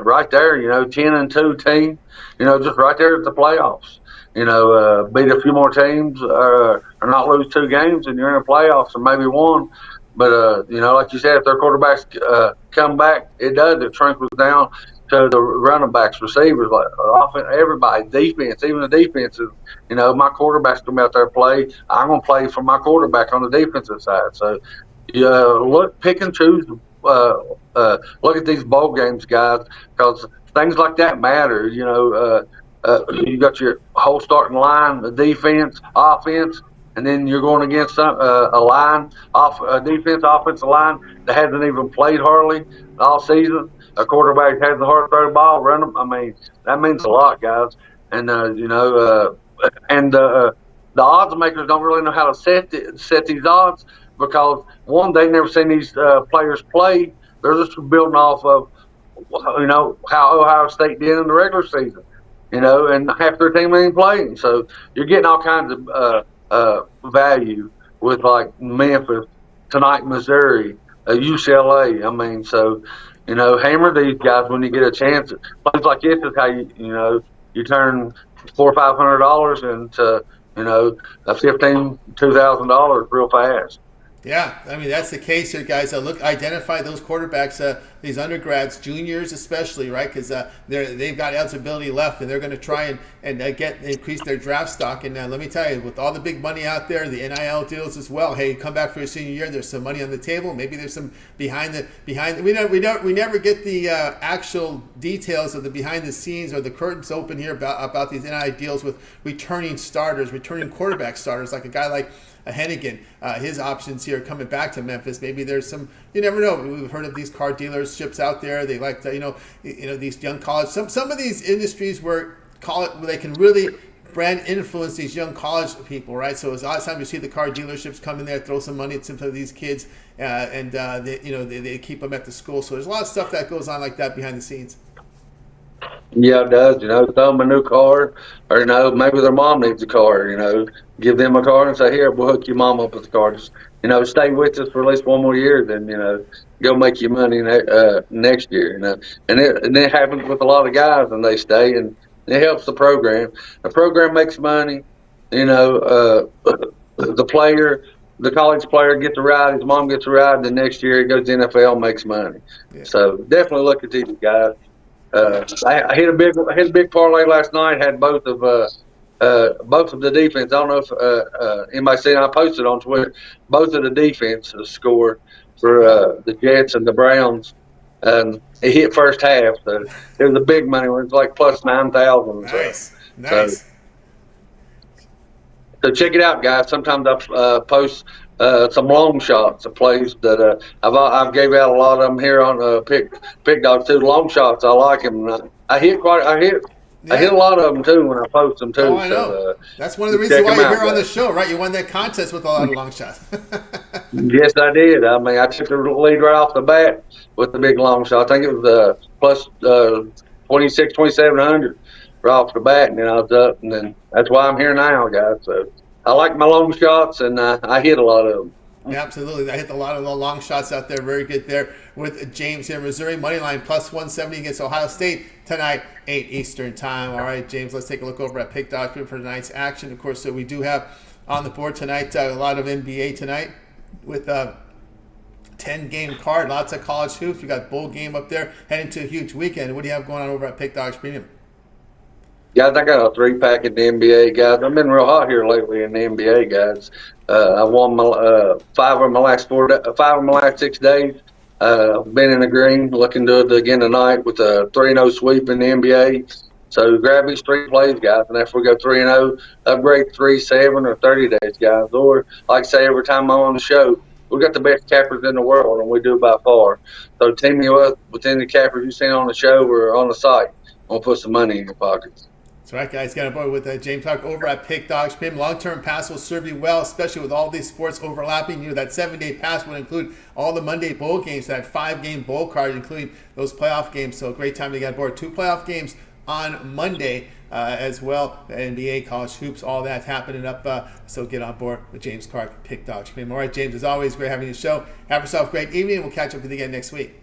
right there, 10-2 team, just right there at the playoffs. Beat a few more teams or not lose 2 games, and you're in the playoffs, or maybe 1. But, like you said, if their quarterbacks come back, it trickles down to the running backs, receivers, like often everybody, defense, even the defenses. My quarterback's going to be out there play. I'm going to play for my quarterback on the defensive side. So, pick and choose. Look at these bowl games, guys, because things like that matter. You got your whole starting line, the defense, offense, and then you're going against a line, defense, offensive line that hasn't even played hardly all season. A quarterback has the hard throw the ball, run them. I mean, that means a lot, guys. And the odds makers don't really know how to set these odds because one, they've never seen these players play. They're just building off of how Ohio State did in the regular season. And half their team ain't playing. So you're getting all kinds of value with like Memphis, tonight Missouri, UCLA. I mean, so, hammer these guys when you get a chance. Plays like this is how you turn $400 or $500 into, $2,000 real fast. Yeah, I mean, that's the case here, guys. Identify those quarterbacks, these undergrads, juniors especially, right? Because they've got eligibility left, and they're going to try and increase their draft stock. And let me tell you, with all the big money out there, the NIL deals as well. Hey, come back for your senior year. There's some money on the table. Maybe there's some behind. We never get the actual details of the behind the scenes or the curtains open here about these NIL deals with returning quarterback starters, like a guy like Hennigan, his options here coming back to Memphis. Maybe there's some, you never know. We've heard of these car dealerships out there. They like to, these young college. Some of these industries where they can really brand influence these young college people, right? So it's a lot of times you see the car dealerships come in there, throw some money at some of these kids, and they keep them at the school. So there's a lot of stuff that goes on like that behind the scenes. Yeah, it does. Throw them a new car, or maybe their mom needs a car. Give them a car and say, "Here, we'll hook your mom up with the car. Just stay with us for at least one more year, then go make your money next year." And it happens with a lot of guys, and they stay, and it helps the program. The program makes money. The player the college player gets a ride, his mom gets a ride, the next year he goes to the NFL, makes money. Yeah. So definitely look at these guys. I hit a big parlay last night. Had both of the defense. I don't know if anybody seen. I posted on Twitter. Both of the defenses scored for the Jets and the Browns. It hit first half, so it was a big money one. It was like plus 9,000. Nice. So check it out, guys. Sometimes I post some long shots of plays that I've gave out a lot of them here on Pick Dogs too. Long shots, I like them. I hit a lot of them too when I post them too. Oh, I know. So, that's one of the reasons why you're here on the show, right? You won that contest with a lot of long shots. Yes, I did. I mean, I took the lead right off the bat with the big long shot. I think it was plus 2,700 right off the bat, and then I was up, and then that's why I'm here now, guys. So I like my long shots, and I hit a lot of them. Yeah, absolutely. I hit a lot of the long shots out there. Very good there with James here. Missouri moneyline plus 170 against Ohio State tonight, 8 Eastern time. All right, James, let's take a look over at Pick Dogs for tonight's action. Of course, so we do have on the board tonight a lot of NBA tonight with a 10-game card. Lots of college hoops. We got bowl game up there. Heading to a huge weekend. What do you have going on over at Pick Dogs Premium? Guys, I got a 3-pack in the NBA, guys. I've been real hot here lately in the NBA, guys. I won my 5 of my last 6 days. Been in the green, looking to do it again tonight with a 3-0 sweep in the NBA. So grab these 3 plays, guys, and if we go 3-0, upgrade 3, 7, or 30 days, guys. Or like I say every time I'm on the show, we got the best cappers in the world, and we do by far. So team me up with any cappers you've seen on the show or on the site. We'll put some money in your pockets. That's right, guys. Got a boy with James Clark over at Pick Dogs Premium. Long-term pass will serve you well, especially with all these sports overlapping. You know, that 7-day pass would include all the Monday bowl games, that 5-game bowl card, including those playoff games. So a great time to get aboard. 2 playoff games on Monday as well. The NBA, college hoops, all that's happening up. So get on board with James Clark, Pick Dogs Premium. All right, James, as always, great having you on the show. Have yourself a great evening. We'll catch up with you again next week.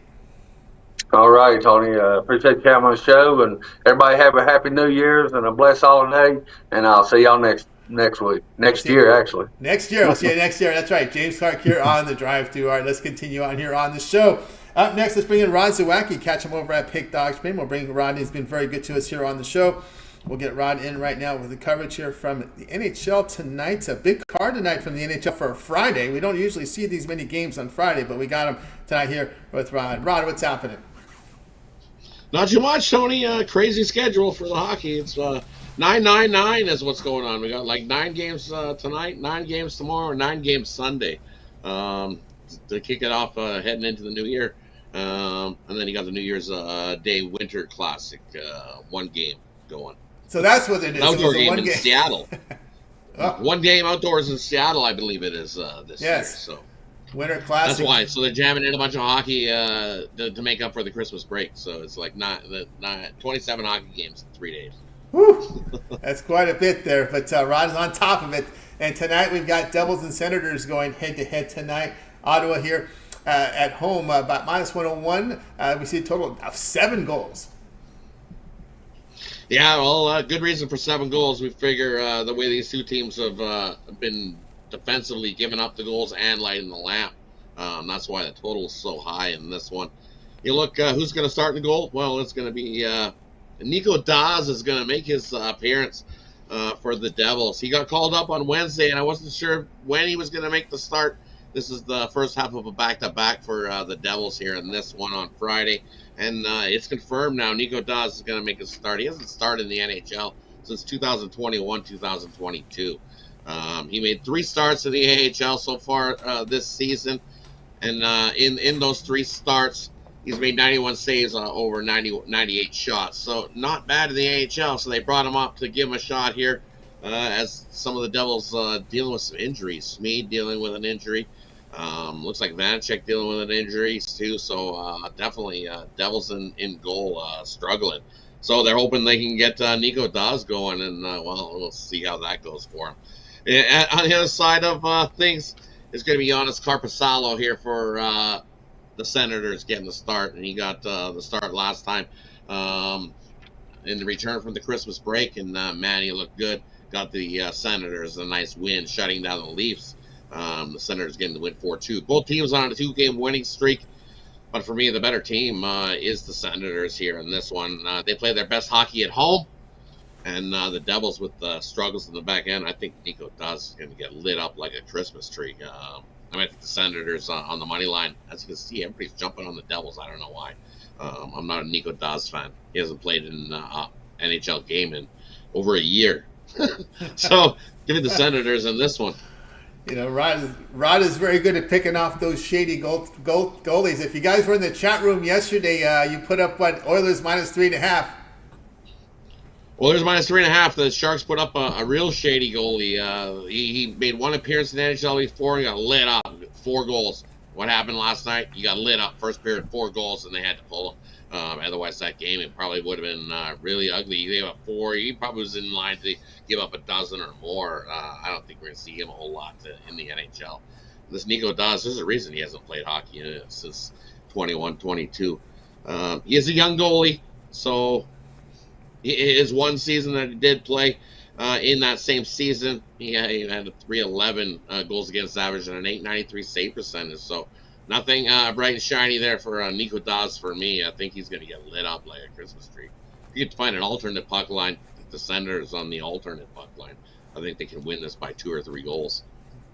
All right, Tony. Appreciate you coming on the show, and everybody have a happy New Year's and a blessed holiday. And I'll see y'all next week, next year actually. Next year, we'll see you next year. That's right, James Clark here on the Drive Thru. All right, let's continue on here on the show. Up next, let's bring in Rod Zawacky. Catch him over at Pick Dogs Premium. We'll bring Rod. He's been very good to us here on the show. We'll get Rod in right now with the coverage here from the NHL tonight. A big card tonight from the NHL for a Friday. We don't usually see these many games on Friday, but we got them tonight here with Rod. Rod, what's happening? Not too much, Tony. Crazy schedule for the hockey. It's 9-9-9 is what's going on. We got like 9 games tonight, 9 games tomorrow, 9 games Sunday to kick it off heading into the new year. And then you got the New Year's Day Winter Classic, 1 game going. So that's what it is. An outdoor so game in Seattle. 1 game outdoors in Seattle, I believe it is this year. So. Winter Classic. That's why. So they're jamming in a bunch of hockey to make up for the Christmas break. So it's like 27 hockey games in 3 days. Whew. That's quite a bit there. But Rod's on top of it. And tonight we've got Devils and Senators going head-to-head tonight. Ottawa here at home about minus 101. We see a total of 7 goals. Yeah, well, good reason for 7 goals. We figure the way these two teams have been defensively giving up the goals and lighting the lamp. That's why the total is so high in this one. You look, who's going to start in the goal? Well, it's going to be Nico Daz is going to make his appearance for the Devils. He got called up on Wednesday, and I wasn't sure when he was going to make the start. This is the first half of a back-to-back for the Devils here, and this one on Friday. And it's confirmed now. Nico Daz is going to make his start. He hasn't started in the NHL since 2021-2022. He made 3 starts in the AHL so far this season, and in those 3 starts, he's made 91 saves over 98 shots. So not bad in the AHL. So they brought him up to give him a shot here, as some of the Devils dealing with some injuries. Smead dealing with an injury. Looks like Vanacek dealing with an injury too. So definitely Devils in goal struggling. So they're hoping they can get Nico Daz going, and well, we'll see how that goes for him. On the other side of things, it's going to be Joonas Korpisalo here for the Senators getting the start, and he got the start last time in the return from the Christmas break, and man, he looked good. Got the Senators a nice win, shutting down the Leafs The Senators getting the win 4-2. Both teams on a 2-game winning streak. But for me, the better team is the Senators here in this one. They play their best hockey at home. And the Devils with the struggles in the back end, I think Nico Dawes is going to get lit up like a Christmas tree. I think the Senators on the money line. As you can see, everybody's jumping on the Devils. I don't know why. I'm not a Nico Dawes fan. He hasn't played in an NHL game in over a year. So give me the Senators in this one. You know, Rod is very good at picking off those shady goalies. If you guys were in the chat room yesterday, you put up Oilers minus 3.5. Oilers minus 3.5. The Sharks put up a real shady goalie. He made one appearance in the NHL before and got lit up. 4 goals. What happened last night? He got lit up. First period, 4 goals, and they had to pull him. Otherwise, that game, it probably would have been really ugly. He gave up 4. He probably was in line to give up a dozen or more. I don't think we're going to see him a whole lot in the NHL. This Nico Dawes, there's a reason he hasn't played hockey since 21, 22. He is a young goalie, so his one season that he did play in that same season, he had a 311 goals against average and an 893 save percentage. So nothing bright and shiny there for Nico Dawes for me. I think he's going to get lit up like a Christmas tree. If you could find an alternate puck line, the Senators on the alternate puck line, I think they can win this by 2 or 3 goals.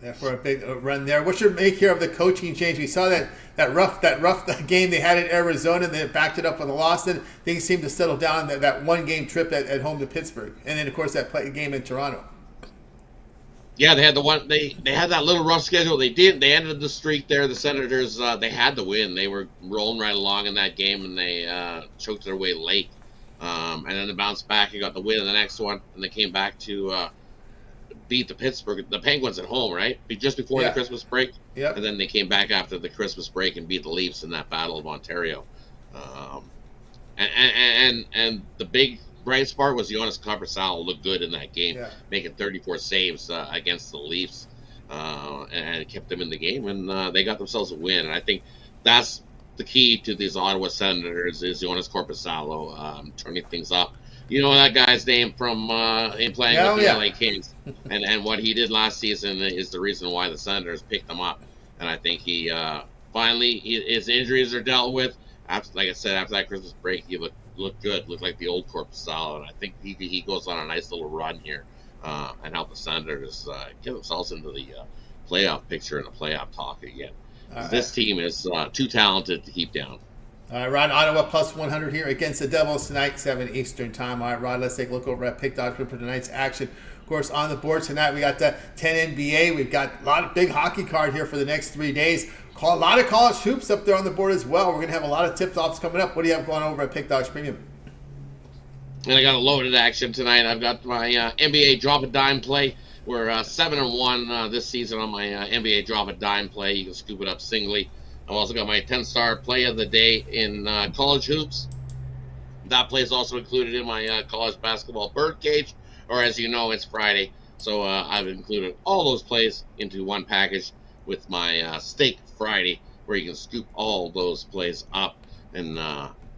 Yeah, for a big run there. What's your make here of the coaching change? We saw that rough game they had in Arizona, and they backed it up with a loss. Then things seemed to settle down. That 1-game trip at home to Pittsburgh, and then of course that game in Toronto. Yeah, they had they had that little rough schedule. They ended the streak there. The Senators they had to win. They were rolling right along in that game, and they choked their way late. And then they bounced back and got the win in the next one, and they came back to beat the Penguins at home, right? Just before the Christmas break. Yep. And then they came back after the Christmas break and beat the Leafs in that Battle of Ontario. And the big bright spot was Jonas Korpisalo looked good in that game, making 34 saves against the Leafs, and it kept them in the game, and they got themselves a win. And I think that's the key to these Ottawa Senators is Jonas Korpisalo turning things up. You know that guy's name from in playing with the LA Kings, and what he did last season is the reason why the Senators picked him up. And I think he finally his injuries are dealt with. Like I said, after that Christmas break, he looked good, looked like the old Korpisalo, and I think he goes on a nice little run here and help the Senators get themselves into the playoff picture and the playoff talk again. This team is too talented to keep down. All right, Rod, Ottawa plus 100 here against the Devils tonight, 7 Eastern time. All right, Rod, let's take a look over at Pick Doctrine for tonight's action. Of course, on the board tonight, we got the 10 NBA. We've got a lot of big hockey card here for the next 3 days. A lot of college hoops up there on the board as well. We're going to have a lot of tip-offs coming up. What do you have going over at Pick Dogs Premium? And I got a loaded action tonight. I've got my NBA Drop a Dime play. We're 7-1 this season on my NBA Drop a Dime play. You can scoop it up singly. I've also got my 10-star play of the day in college hoops. That play is also included in my college basketball birdcage, or as you know, it's Friday. So I've included all those plays into one package with my Steak Friday, where you can scoop all those plays up and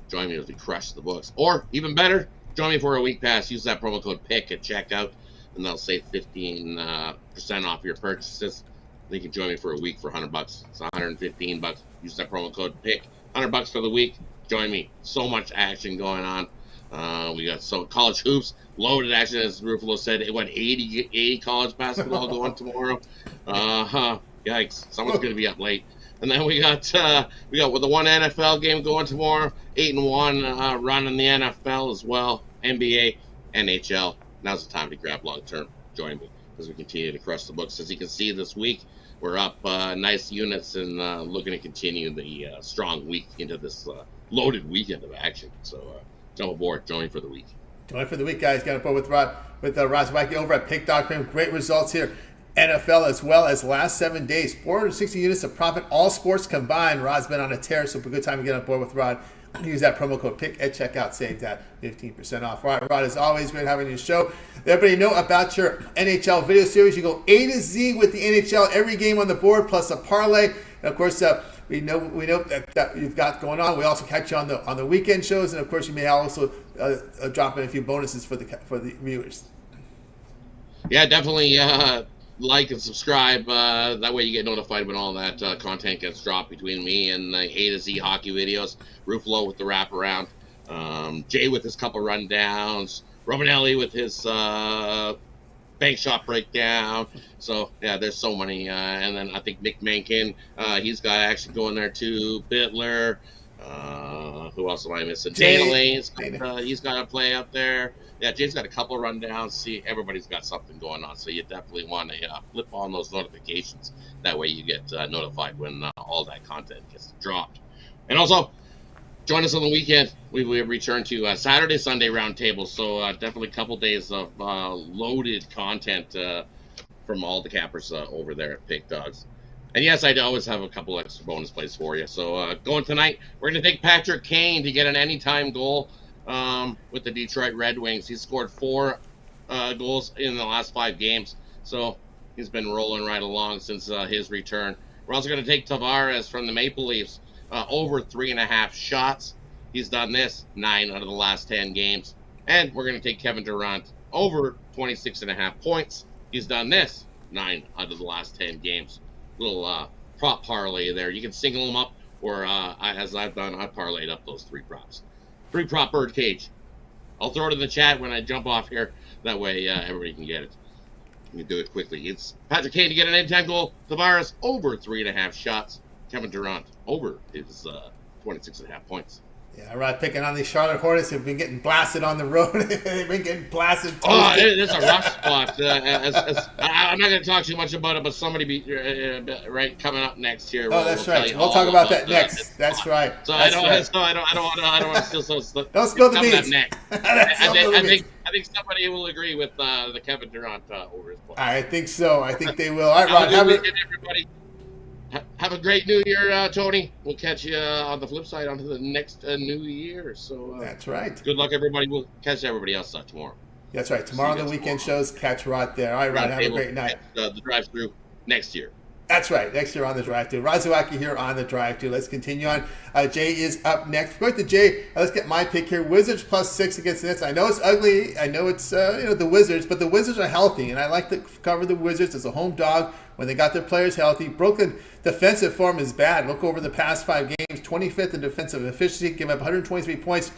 join me as we crush the books. Or, even better, join me for a week pass. Use that promo code PICK at checkout, and they'll save 15% off your purchases. You can join me for a week for $100. It's $115. Use that promo code PICK. $100 for the week. Join me. So much action going on. We got college hoops, loaded action, as Ruffalo said. 80 college basketball going tomorrow. Yikes! Someone's going to be up late. And then we got with the one NFL game going tomorrow. 8-1 run in the NFL as well. NBA, NHL. Now's the time to grab long term. Join me as we continue to crush the books. As you can see this week, we're up nice units and looking to continue the strong week into this loaded weekend of action. So jump aboard, join for the week. Join for the week, guys. Got aboard with Zawacky over at Pick Doctrine. Great results here. NFL as well as last 7 days. 460 units of profit, all sports combined. Rod's been on a tear, so a good time to get on board with Rod. Use that promo code PICK at checkout. Save that 15% off. All right, Rod, as always, great having your show. Let everybody know about your NHL video series. You go A to Z with the NHL, every game on the board, plus a parlay. And of course, we know that you've got going on. We also catch you on the weekend shows, and of course, you may also drop in a few bonuses for the viewers. Yeah, definitely like and subscribe. That way you get notified when all that content gets dropped between me and the A to Z hockey videos. Ruffalo with the wraparound. Jay with his couple rundowns. Romanelli with his bank shot breakdown. So, yeah, there's so many. And then I think Nick Mankin, he's got action going there too. Bitler. Who else am I missing? Dana Lane's he's got a play up there. Yeah, Jay's got a couple rundowns. See, everybody's got something going on. So you definitely want to flip on those notifications. That way you get notified when all that content gets dropped. And also, join us on the weekend. We return to Saturday, Sunday roundtables. So definitely a couple days of loaded content from all the cappers over there at Pig Dogs. And yes, I always have a couple extra bonus plays for you. So going tonight, we're going to take Patrick Kane to get an anytime goal with the Detroit Red Wings. He's scored 4 goals in the last 5 games. So he's been rolling right along since his return. We're also going to take Tavares from the Maple Leafs. Over 3.5 shots. He's done this 9 out of the last 10 games. And we're going to take Kevin Durant over 26.5 points. He's done this 9 out of the last 10 games. Little prop parlay there. You can single them up, or as I've done, I parlayed up those 3 props. 3 prop bird cage. I'll throw it in the chat when I jump off here. That way everybody can get it. You can do it quickly. It's Patrick Kane to get an anytime goal. Tavares over 3.5 shots. Kevin Durant over his 26.5 points. Yeah, right. Picking on these Charlotte Hornets who've been getting blasted on the road. They've been getting blasted. Oh, it's a rough spot. I'm not going to talk too much about it, but somebody right coming up next here. Oh, that's right. We'll talk about that next. That's right. So I don't want to steal some. Don't spill the beans. I think somebody will agree with the Kevin Durant over his point. I think so. I think they will. All right, Rod. Have a good weekend, everybody. Have a great New Year, Tony. We'll catch you on the flip side onto the next New Year. So that's right. Good luck, everybody. We'll catch everybody else tomorrow. That's right. Tomorrow on the weekend shows, catch Rod there. All right, Rod. Have a great night. The drive-through next year. That's right. Next year on the drive-through. Rod Zawacky here on the drive-through. Let's continue on. Jay is up next. Going to Jay. Let's get my pick here. Wizards +6 against the Nets. I know it's ugly. I know it's the Wizards, but the Wizards are healthy, and I like to cover the Wizards as a home dog when they got their players healthy. Brooklyn defensive form is bad. Look over the past 5 games. 25th in defensive efficiency. Give up 123 points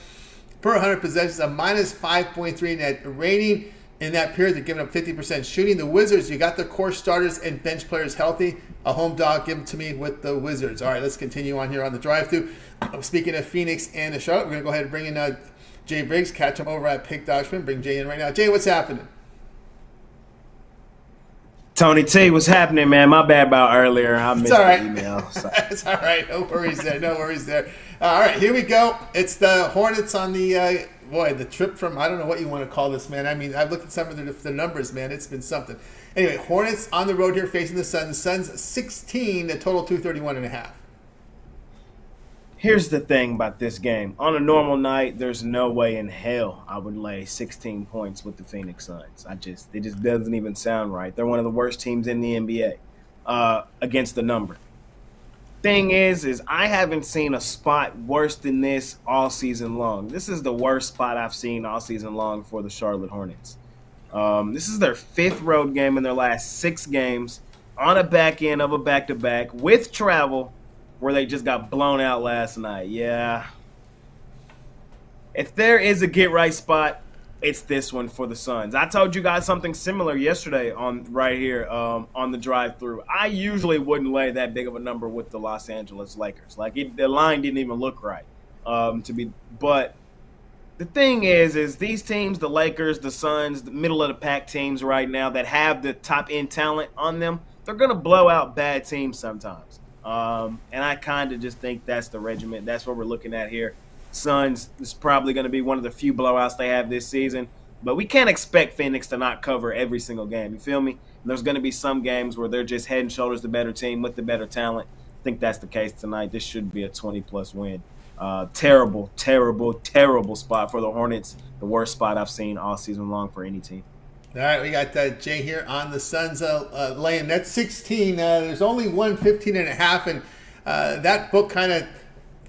per 100 possessions. A minus 5.3 net rating. In that period, they're giving up 50% shooting. The Wizards, you got their core starters and bench players healthy. A home dog, give them to me with the Wizards. All right, let's continue on here on the drive-thru. Speaking of Phoenix and the Charlotte, we're going to go ahead and bring in Jay Briggs, catch him over at Pick Dodgeman. Bring Jay in right now. Jay, what's happening? Tony T, what's happening, man? My bad about earlier. I missed the email. So. It's all right. No worries there. No worries there. All right, here we go. It's the Hornets on the... the trip from, I don't know what you want to call this, man. I mean, I've looked at some of the numbers, man. It's been something. Anyway, Hornets on the road here facing the Suns. Suns 16, the total 231.5. Here's the thing about this game. On a normal night, there's no way in hell I would lay 16 points with the Phoenix Suns. It just doesn't even sound right. They're one of the worst teams in the NBA against the number. Thing is I haven't seen a spot worse than this all season long. This is the worst spot I've seen all season long for the Charlotte Hornets. This is their 5th road game in their last 6 games on a back end of a back-to-back with travel where they just got blown out last night. Yeah. If there is a get-right spot, it's this one for the Suns. I told you guys something similar yesterday on the drive-thru. I usually wouldn't lay that big of a number with the Los Angeles Lakers. The line didn't even look right but the thing is these teams, the Lakers, the Suns, the middle of the pack teams right now that have the top end talent on them, they're gonna blow out bad teams sometimes. And I kind of just think that's the regiment. That's what we're looking at here. Suns is probably going to be one of the few blowouts they have this season. But we can't expect Phoenix to not cover every single game. You feel me? And there's going to be some games where they're just head and shoulders the better team with the better talent. I think that's the case tonight. This should be a 20-plus win. Terrible, terrible, terrible spot for the Hornets. The worst spot I've seen all season long for any team. All right, we got Jay here on the Suns laying. That's 16. There's only 115.5, and that book kind of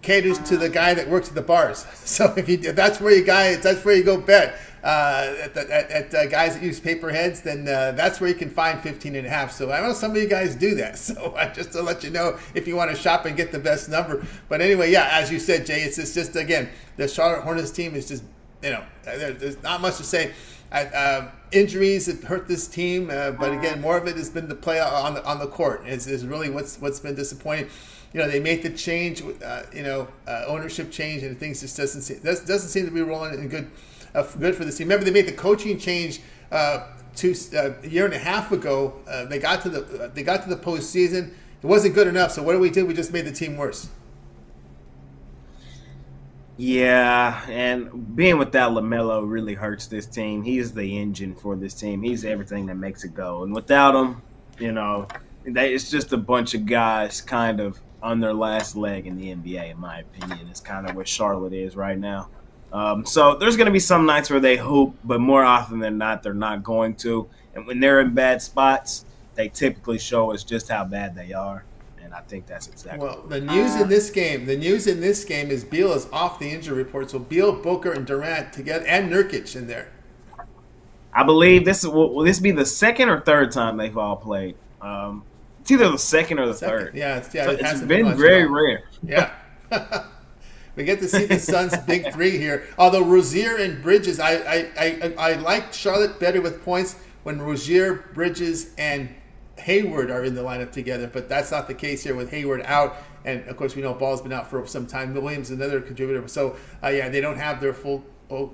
caters to the guy that works at the bars. So if that's where you go bet. at guys that use paper heads, then that's where you can find 15.5. So I know some of you guys do that. So just to let you know if you want to shop and get the best number. But anyway, yeah, as you said, Jay, it's just again, the Charlotte Hornets team is just, there's not much to say. Injuries have hurt this team, but again, more of it has been the play on the court is really what's been disappointing. They made the change, ownership change, and things just doesn't seem to be rolling in good for this team. Remember, they made the coaching change a year and a half ago. They got to the postseason. It wasn't good enough. So what did we do? We just made the team worse. Yeah, and being without LaMelo really hurts this team. He is the engine for this team. He's everything that makes it go. And without him, it's just a bunch of guys kind of on their last leg in the NBA, in my opinion. It's kind of where Charlotte is right now. So there's going to be some nights where they hoop, but more often than not, they're not going to. And when they're in bad spots, they typically show us just how bad they are. And I think that's exactly the news in this game is Beal is off the injury report. So Beal, Booker, and Durant together, and Nurkic in there. I believe will this be the second or third time they've all played? It's either the second or the third. Yeah, so it's been very rare. Yeah. We get to see the Suns' big three here. Although Rozier and Bridges, I like Charlotte better with points when Rozier, Bridges, and Hayward are in the lineup together, but that's not the case here with Hayward out, and of course we know Ball's been out for some time. Williams another contributor, so they don't have their full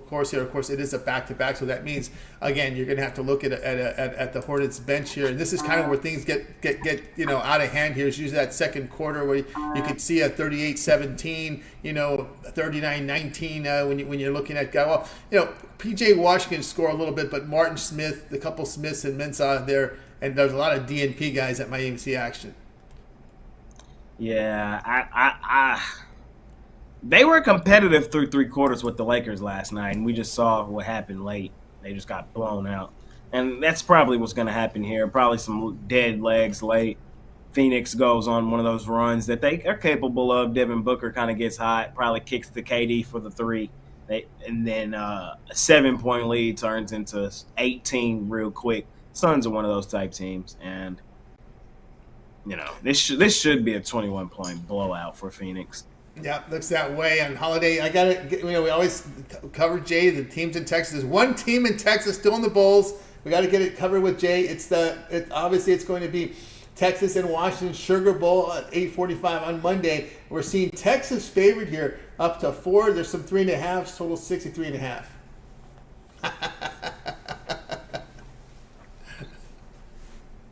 course here. Of course, it is a back-to-back, so that means again you're going to have to look at the Hornets bench here, and this is kind of where things get out of hand here. It's usually that second quarter where you could see a 38-17, 39-19 when you're looking at guy. Well, PJ Washington score a little bit, but Martin Smith, a couple Smiths and Mensah there. And there's a lot of DNP guys that might even see action. Yeah, they were competitive through three quarters with the Lakers last night, and we just saw what happened late. They just got blown out. And that's probably what's going to happen here. Probably some dead legs late. Phoenix goes on one of those runs that they are capable of. Devin Booker kind of gets hot, probably kicks the KD for the three. And then a 7-point lead turns into 18 real quick. Suns are one of those type teams, and this should be a 21-point blowout for Phoenix. Yeah, looks that way. On Holiday, I got it. We always cover Jay. The teams in Texas. There's one team in Texas still in the Bulls. We got to get it covered with Jay. Obviously it's going to be Texas and Washington Sugar Bowl at 8:45 on Monday. We're seeing Texas favored here up to 4. There's some 3.5s, total 63.5.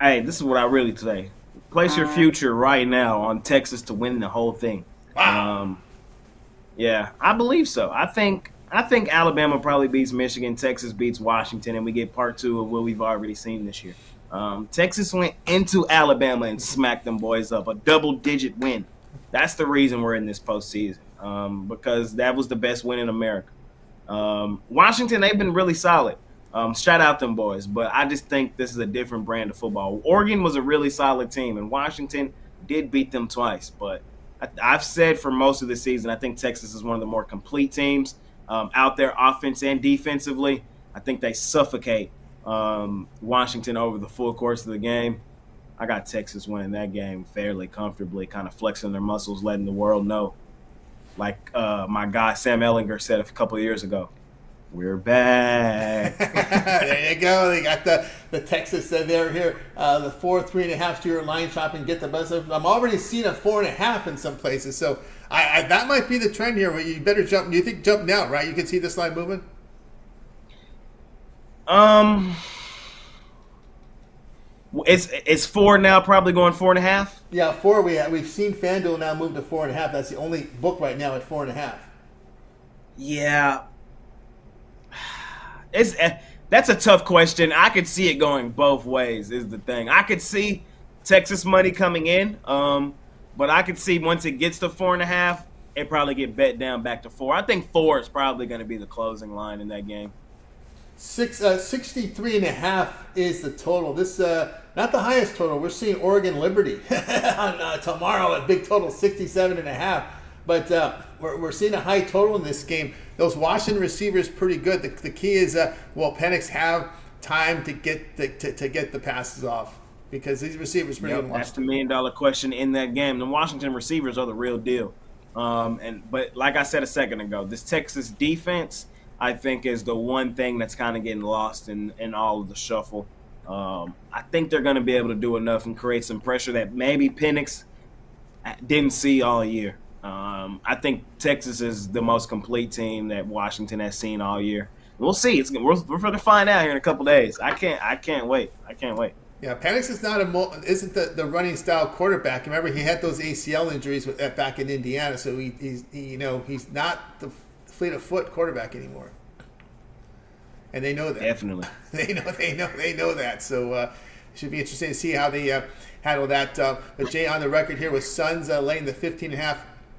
Hey, this is what I really say. Place your future right now on Texas to win the whole thing. Wow. Yeah, I believe so. I think Alabama probably beats Michigan, Texas beats Washington, and we get part 2 of what we've already seen this year. Texas went into Alabama and smacked them boys up, a double-digit win. That's the reason we're in this postseason, because that was the best win in America. Washington, they've been really solid. Shout out them boys, but I just think this is a different brand of football. Oregon was a really solid team, and Washington did beat them twice. But I've said for most of the season, I think Texas is one of the more complete teams out there, offense and defensively. I think they suffocate Washington over the full course of the game. I got Texas winning that game fairly comfortably, kind of flexing their muscles, letting the world know. Like my guy Sam Ellinger said a couple of years ago. We're back. There you go. They got the Texas there here. The 3.5 to your line shopping. Get the best. I'm already seeing a 4.5 in some places. So that might be the trend here. Where you better jump. You think jump now, right? You can see this line moving. It's 4 now. Probably going 4.5. Yeah, 4. We've seen FanDuel now move to 4.5. That's the only book right now at 4.5. Yeah. That's a tough question. I could see it going both ways is the thing. I could see Texas money coming in, but I could see once it gets to 4.5, it probably get bet down back to 4. I think 4 is probably going to be the closing line in that game. 63.5 is the total. This not the highest total. We're seeing Oregon Liberty on tomorrow at big total 67.5. But we're seeing a high total in this game. Those Washington receivers pretty good. The key is will Penix have time to get the passes off, because these receivers pretty good. That's the $1 million question in that game. The Washington receivers are the real deal. But like I said a second ago, this Texas defense, I think, is the one thing that's kind of getting lost in all of the shuffle. I think they're going to be able to do enough and create some pressure that maybe Penix didn't see all year. I think Texas is the most complete team that Washington has seen all year. We'll see. We're going to find out here in a couple days. I can't wait. Yeah, Penix is isn't the running style quarterback. Remember, he had those ACL injuries back in Indiana, so he's not the fleet of foot quarterback anymore. And they know that. Definitely. They know that. So it should be interesting to see how they handle that. But Jay, on the record here with Suns laying the 15.5.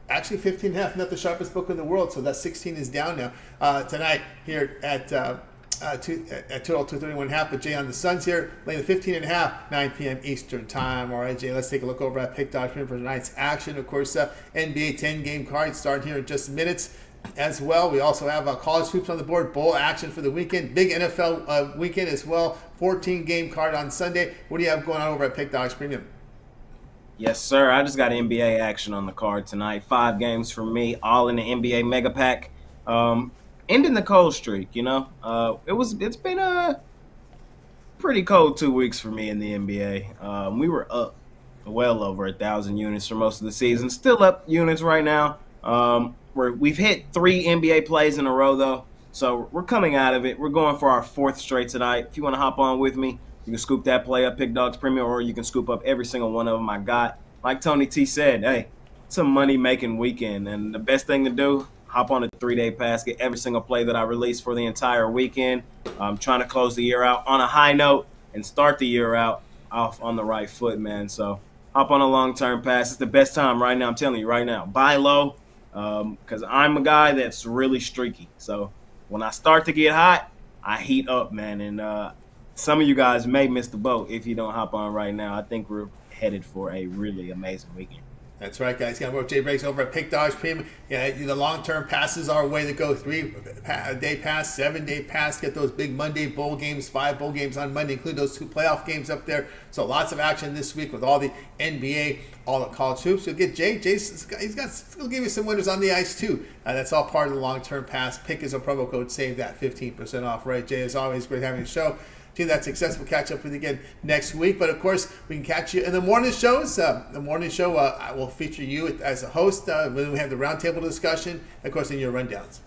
Actually, 15.5, not the sharpest book in the world. So that 16 is down now tonight here at 231.5. But Jay, on the Suns here laying the 15.5, 9 p.m. Eastern time. All right, Jay, let's take a look over at pick.com for tonight's action. Of course, NBA 10-game card starting here in just minutes. As well, we also have college hoops on the board, bowl action for the weekend, big NFL weekend as well, 14-game card on Sunday. What do you have going on over at Pick Dogs Premium? Yes, sir. I just got NBA action on the card tonight. 5 games for me, all in the NBA Mega Pack. Ending the cold streak, It's been a pretty cold 2 weeks for me in the NBA. We were up well over 1,000 units for most of the season. Still up units right now. We've hit 3 NBA plays in a row, though, so we're coming out of it. We're going for our 4th straight tonight. If you want to hop on with me, you can scoop that play up, Pick Dogs Premium, or you can scoop up every single one of them I got. Like Tony T said, hey, it's a money-making weekend, and the best thing to do, hop on a 3-day pass, get every single play that I release for the entire weekend. I'm trying to close the year out on a high note and start the year out off on the right foot, man. So hop on a long-term pass. It's the best time right now. I'm telling you right now. Buy low. Because I'm a guy that's really streaky. So when I start to get hot, I heat up, man. And some of you guys may miss the boat if you don't hop on right now. I think we're headed for a really amazing weekend. That's right, guys. Got more Jay Breaks over at Pick Dogs Premium. Yeah, the long-term passes are a way to go. 3-day pass, 7-day pass. Get those big Monday bowl games, 5 bowl games on Monday, include those 2 playoff games up there. So lots of action this week with all the NBA, all the college hoops. You'll get Jay. He'll give you some winners on the ice too. That's all part of the long-term pass. Pick is a promo code. Save that 15% off. Right, Jay? As always, great having the show. Team that's successful. Catch up with you again next week. But of course, we can catch you in the morning shows. The morning show I will feature you as a host when we have the roundtable discussion. Of course, in your rundowns.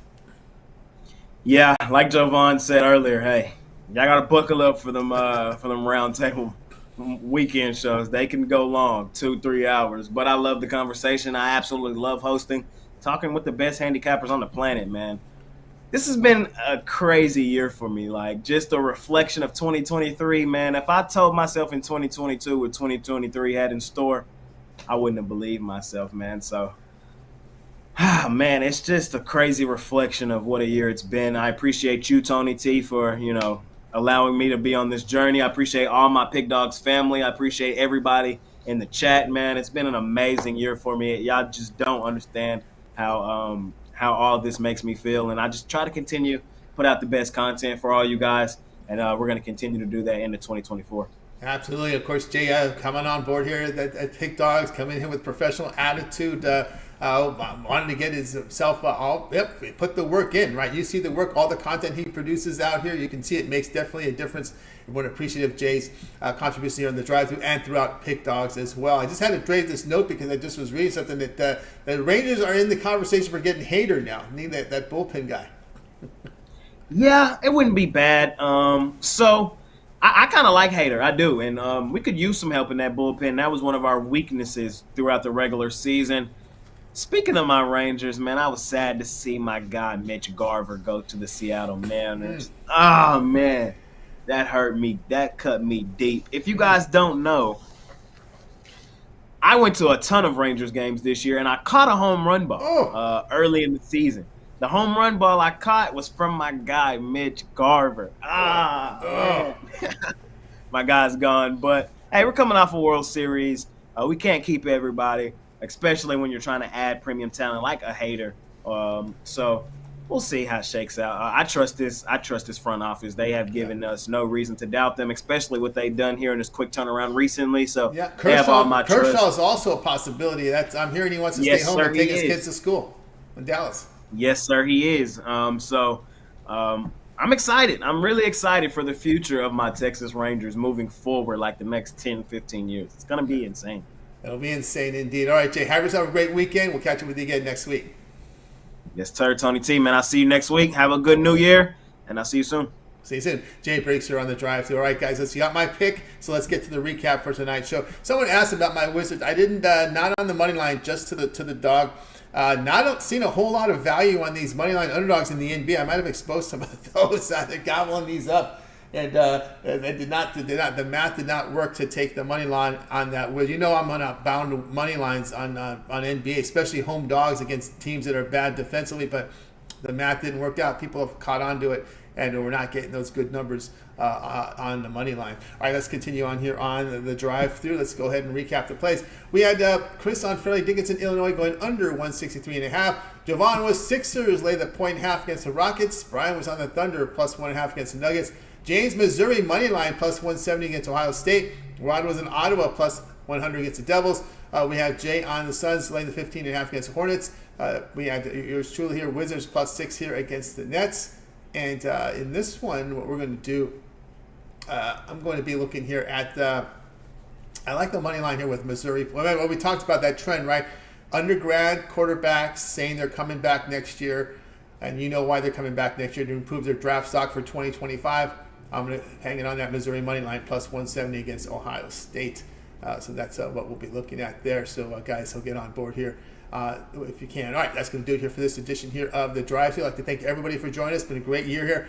Yeah, like Jovan said earlier, hey, y'all gotta buckle up for them roundtable weekend shows. They can go long, 2-3 hours. But I love the conversation. I absolutely love hosting, talking with the best handicappers on the planet, man. This has been a crazy year for me, like just a reflection of 2023, man. If I told myself in 2022 what 2023 had in store, I wouldn't have believed myself, man. So, man, it's just a crazy reflection of what a year it's been. I appreciate you, Tony T, for, allowing me to be on this journey. I appreciate all my Pick Dogs family. I appreciate everybody in the chat, man. It's been an amazing year for me. Y'all just don't understand how all this makes me feel, and I just try to continue put out the best content for all you guys, and we're going to continue to do that into 2024. Absolutely. Of course, Jay coming on board here at Pick Dogs, coming in with professional attitude, wanting to get himself put the work in, right? You see the work, all the content he produces out here. You can see it makes definitely a difference. We're appreciative of Jay's contribution here on the drive-thru and throughout Pick Dogs as well. I just had to trade this note because I just was reading something that the Rangers are in the conversation for getting Hader now. Need that bullpen guy. Yeah, it wouldn't be bad. So I kind of like Hader. I do. And we could use some help in that bullpen. That was one of our weaknesses throughout the regular season. Speaking of my Rangers, man, I was sad to see my guy Mitch Garver go to the Seattle Mariners. Oh, man. That hurt me. That cut me deep. If you guys don't know, I went to a ton of Rangers games this year, and I caught a home run ball early in the season. The home run ball I caught was from my guy, Mitch Garver. Man. My guy's gone. But, hey, we're coming off a World Series. We can't keep everybody, especially when you're trying to add premium talent like a Hader So we'll see how it shakes out. I trust this front office. They have given us no reason to doubt them, especially what they've done here in this quick turnaround recently. So Yeah, they have all my trust. Kershaw is also a possibility. I'm hearing he wants to stay home and take his kids to school in Dallas. Yes, sir, he is. I'm excited. I'm really excited for the future of my Texas Rangers moving forward like the next 10, 15 years. It's going to be insane. It'll be insane indeed. All right, Jay, have yourself a great weekend. We'll catch up with you again next week. Yes, sir, Tony T. Man, I'll see you next week. Have a good new year, and I'll see you soon. See you soon. Jay Briggs here on the drive through. All right, guys, you got my pick, so let's get to the recap for tonight's show. Someone asked about my Wizards. I didn't, not on the money line, just to the dog. Not seen a whole lot of value on these money line underdogs in the NBA. I might have exposed some of those. They're gobbling these up, and they did not. The math did not work to take the money line on that. Well, you know I'm bound money lines on NBA, especially home dogs against teams that are bad defensively. But the math didn't work out. People have caught on to it, and we're not getting those good numbers on the money line. All right, let's continue on here on the drive-through. Let's go ahead and recap the plays. We had Chris on Fairleigh Dickinson, Illinois, going under 163.5. Jovan was Sixers, laid the 1.5 against the Rockets. Brian was on the Thunder, plus 1.5 against the Nuggets. James, Missouri, money line, plus 170 against Ohio State. Rod was in Ottawa, plus 100 against the Devils. We have Jay on the Suns, laying the 15.5 against the Hornets. We had yours truly here, Wizards, plus 6 here against the Nets. And in this one, what we're going to do, I'm going to be looking here at I like the money line here with Missouri. Well, we talked about that trend, right? Undergrad quarterbacks saying they're coming back next year, and you know why they're coming back next year, to improve their draft stock for 2025. I'm going to hang it on that Missouri money line, plus 170 against Ohio State. So that's what we'll be looking at there. So, guys, he'll get on board here if you can. All right, that's going to do it here for this edition here of the Drive-Thru. I'd like to thank everybody for joining us. It's been a great year here.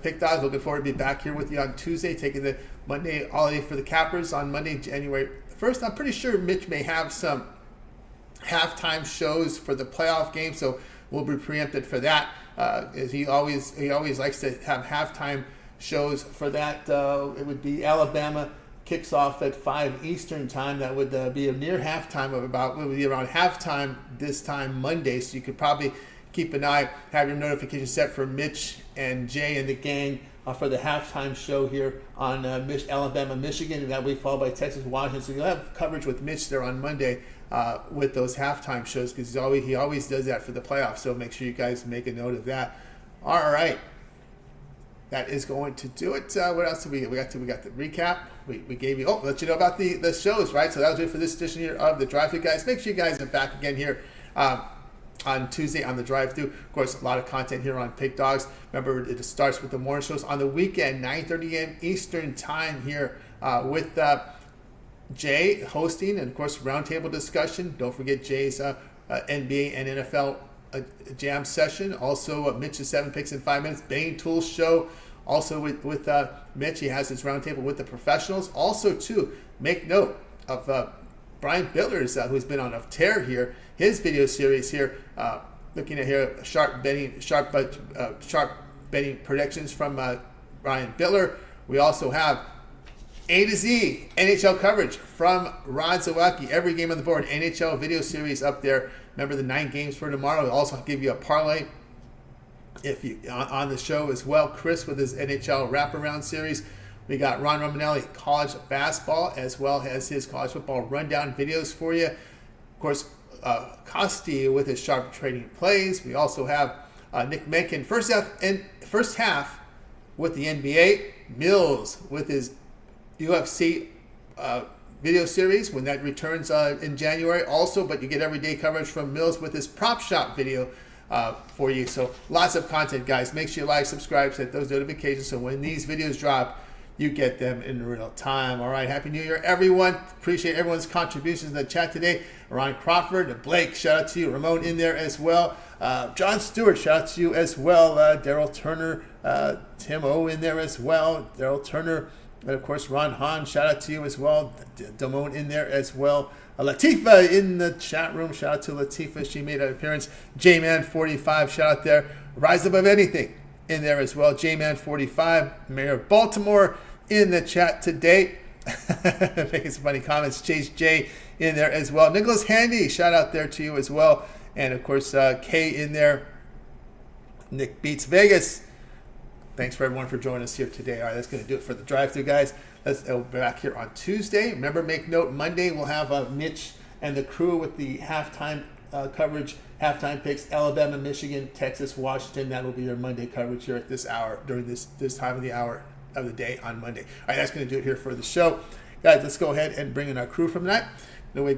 Pick Dogs, looking forward to be back here with you on Tuesday, taking the Monday holiday for the Cappers on Monday, January 1st. I'm pretty sure Mitch may have some halftime shows for the playoff game, so we'll be preempted for that. He always likes to have halftime shows for that. It would be Alabama kicks off at 5 Eastern time. That would be a near halftime of it would be around halftime this time Monday. So you could probably keep an eye, have your notification set for Mitch and Jay and the gang for the halftime show here on Alabama, Michigan, and that will be followed by Texas, Washington. So you'll have coverage with Mitch there on Monday with those halftime shows, because he always does that for the playoffs. So make sure you guys make a note of that. All right. That is going to do it. What else did we get? We got the recap. We gave you, let you know about the shows, right? So that was it for this edition here of the Drive-Thru, guys. Make sure you guys are back again here on Tuesday on the Drive-Thru. Of course, a lot of content here on Pig Dogs. Remember, it starts with the morning shows on the weekend, 9:30 a.m. Eastern time here with Jay hosting, and of course, roundtable discussion. Don't forget Jay's NBA and NFL jam session. Also, Mitch's 7 Picks in 5 Minutes. Bane Tools show. Also with Mitch, he has his roundtable with the professionals. Also, too, make note of Brian Bitler's, who's been on a tear here. His video series here, looking at here, sharp betting predictions from Brian Bitler. We also have A to Z NHL coverage from Rod Zawacky. Every game on the board. NHL video series up there. Remember the 9 games for tomorrow. We'll also give you a parlay if you on the show as well. Chris with his NHL wraparound series. We got Ron Romanelli, college basketball, as well as his college football rundown videos for you. Of course, Costi with his sharp trading plays. We also have Nick Mencken first half with the NBA. Mills with his UFC video series when that returns in January also, but you get everyday coverage from Mills with his prop shop video for you. So lots of content, guys. Make sure you like, subscribe, set those notifications so when these videos drop, you get them in real time. All right, Happy New Year, everyone. Appreciate everyone's contributions in the chat today. Ron Crawford, Blake, shout out to you. Ramon in there as well. John Stewart, shout out to you as well. Daryl Turner, Tim O in there as well. Daryl Turner. And of course, Ron Hahn, shout out to you as well. Damone in there as well. Latifa in the chat room. Shout out to Latifa. She made an appearance. J-Man45, shout out there. Rise Above Anything in there as well. J-Man45, Mayor of Baltimore in the chat today. Making some funny comments. Chase J in there as well. Nicholas Handy, shout out there to you as well. And, of course, Kay in there. Nick Beats Vegas. Thanks for everyone for joining us here today. All right, that's going to do it for the drive-thru, guys. Let's be back here on Tuesday. Remember, make note, Monday we'll have Mitch and the crew with the halftime coverage, halftime picks, Alabama, Michigan, Texas, Washington. That will be your Monday coverage here at this hour, during this time of the hour of the day on Monday. All right, that's going to do it here for the show. Guys, let's go ahead and bring in our crew from that.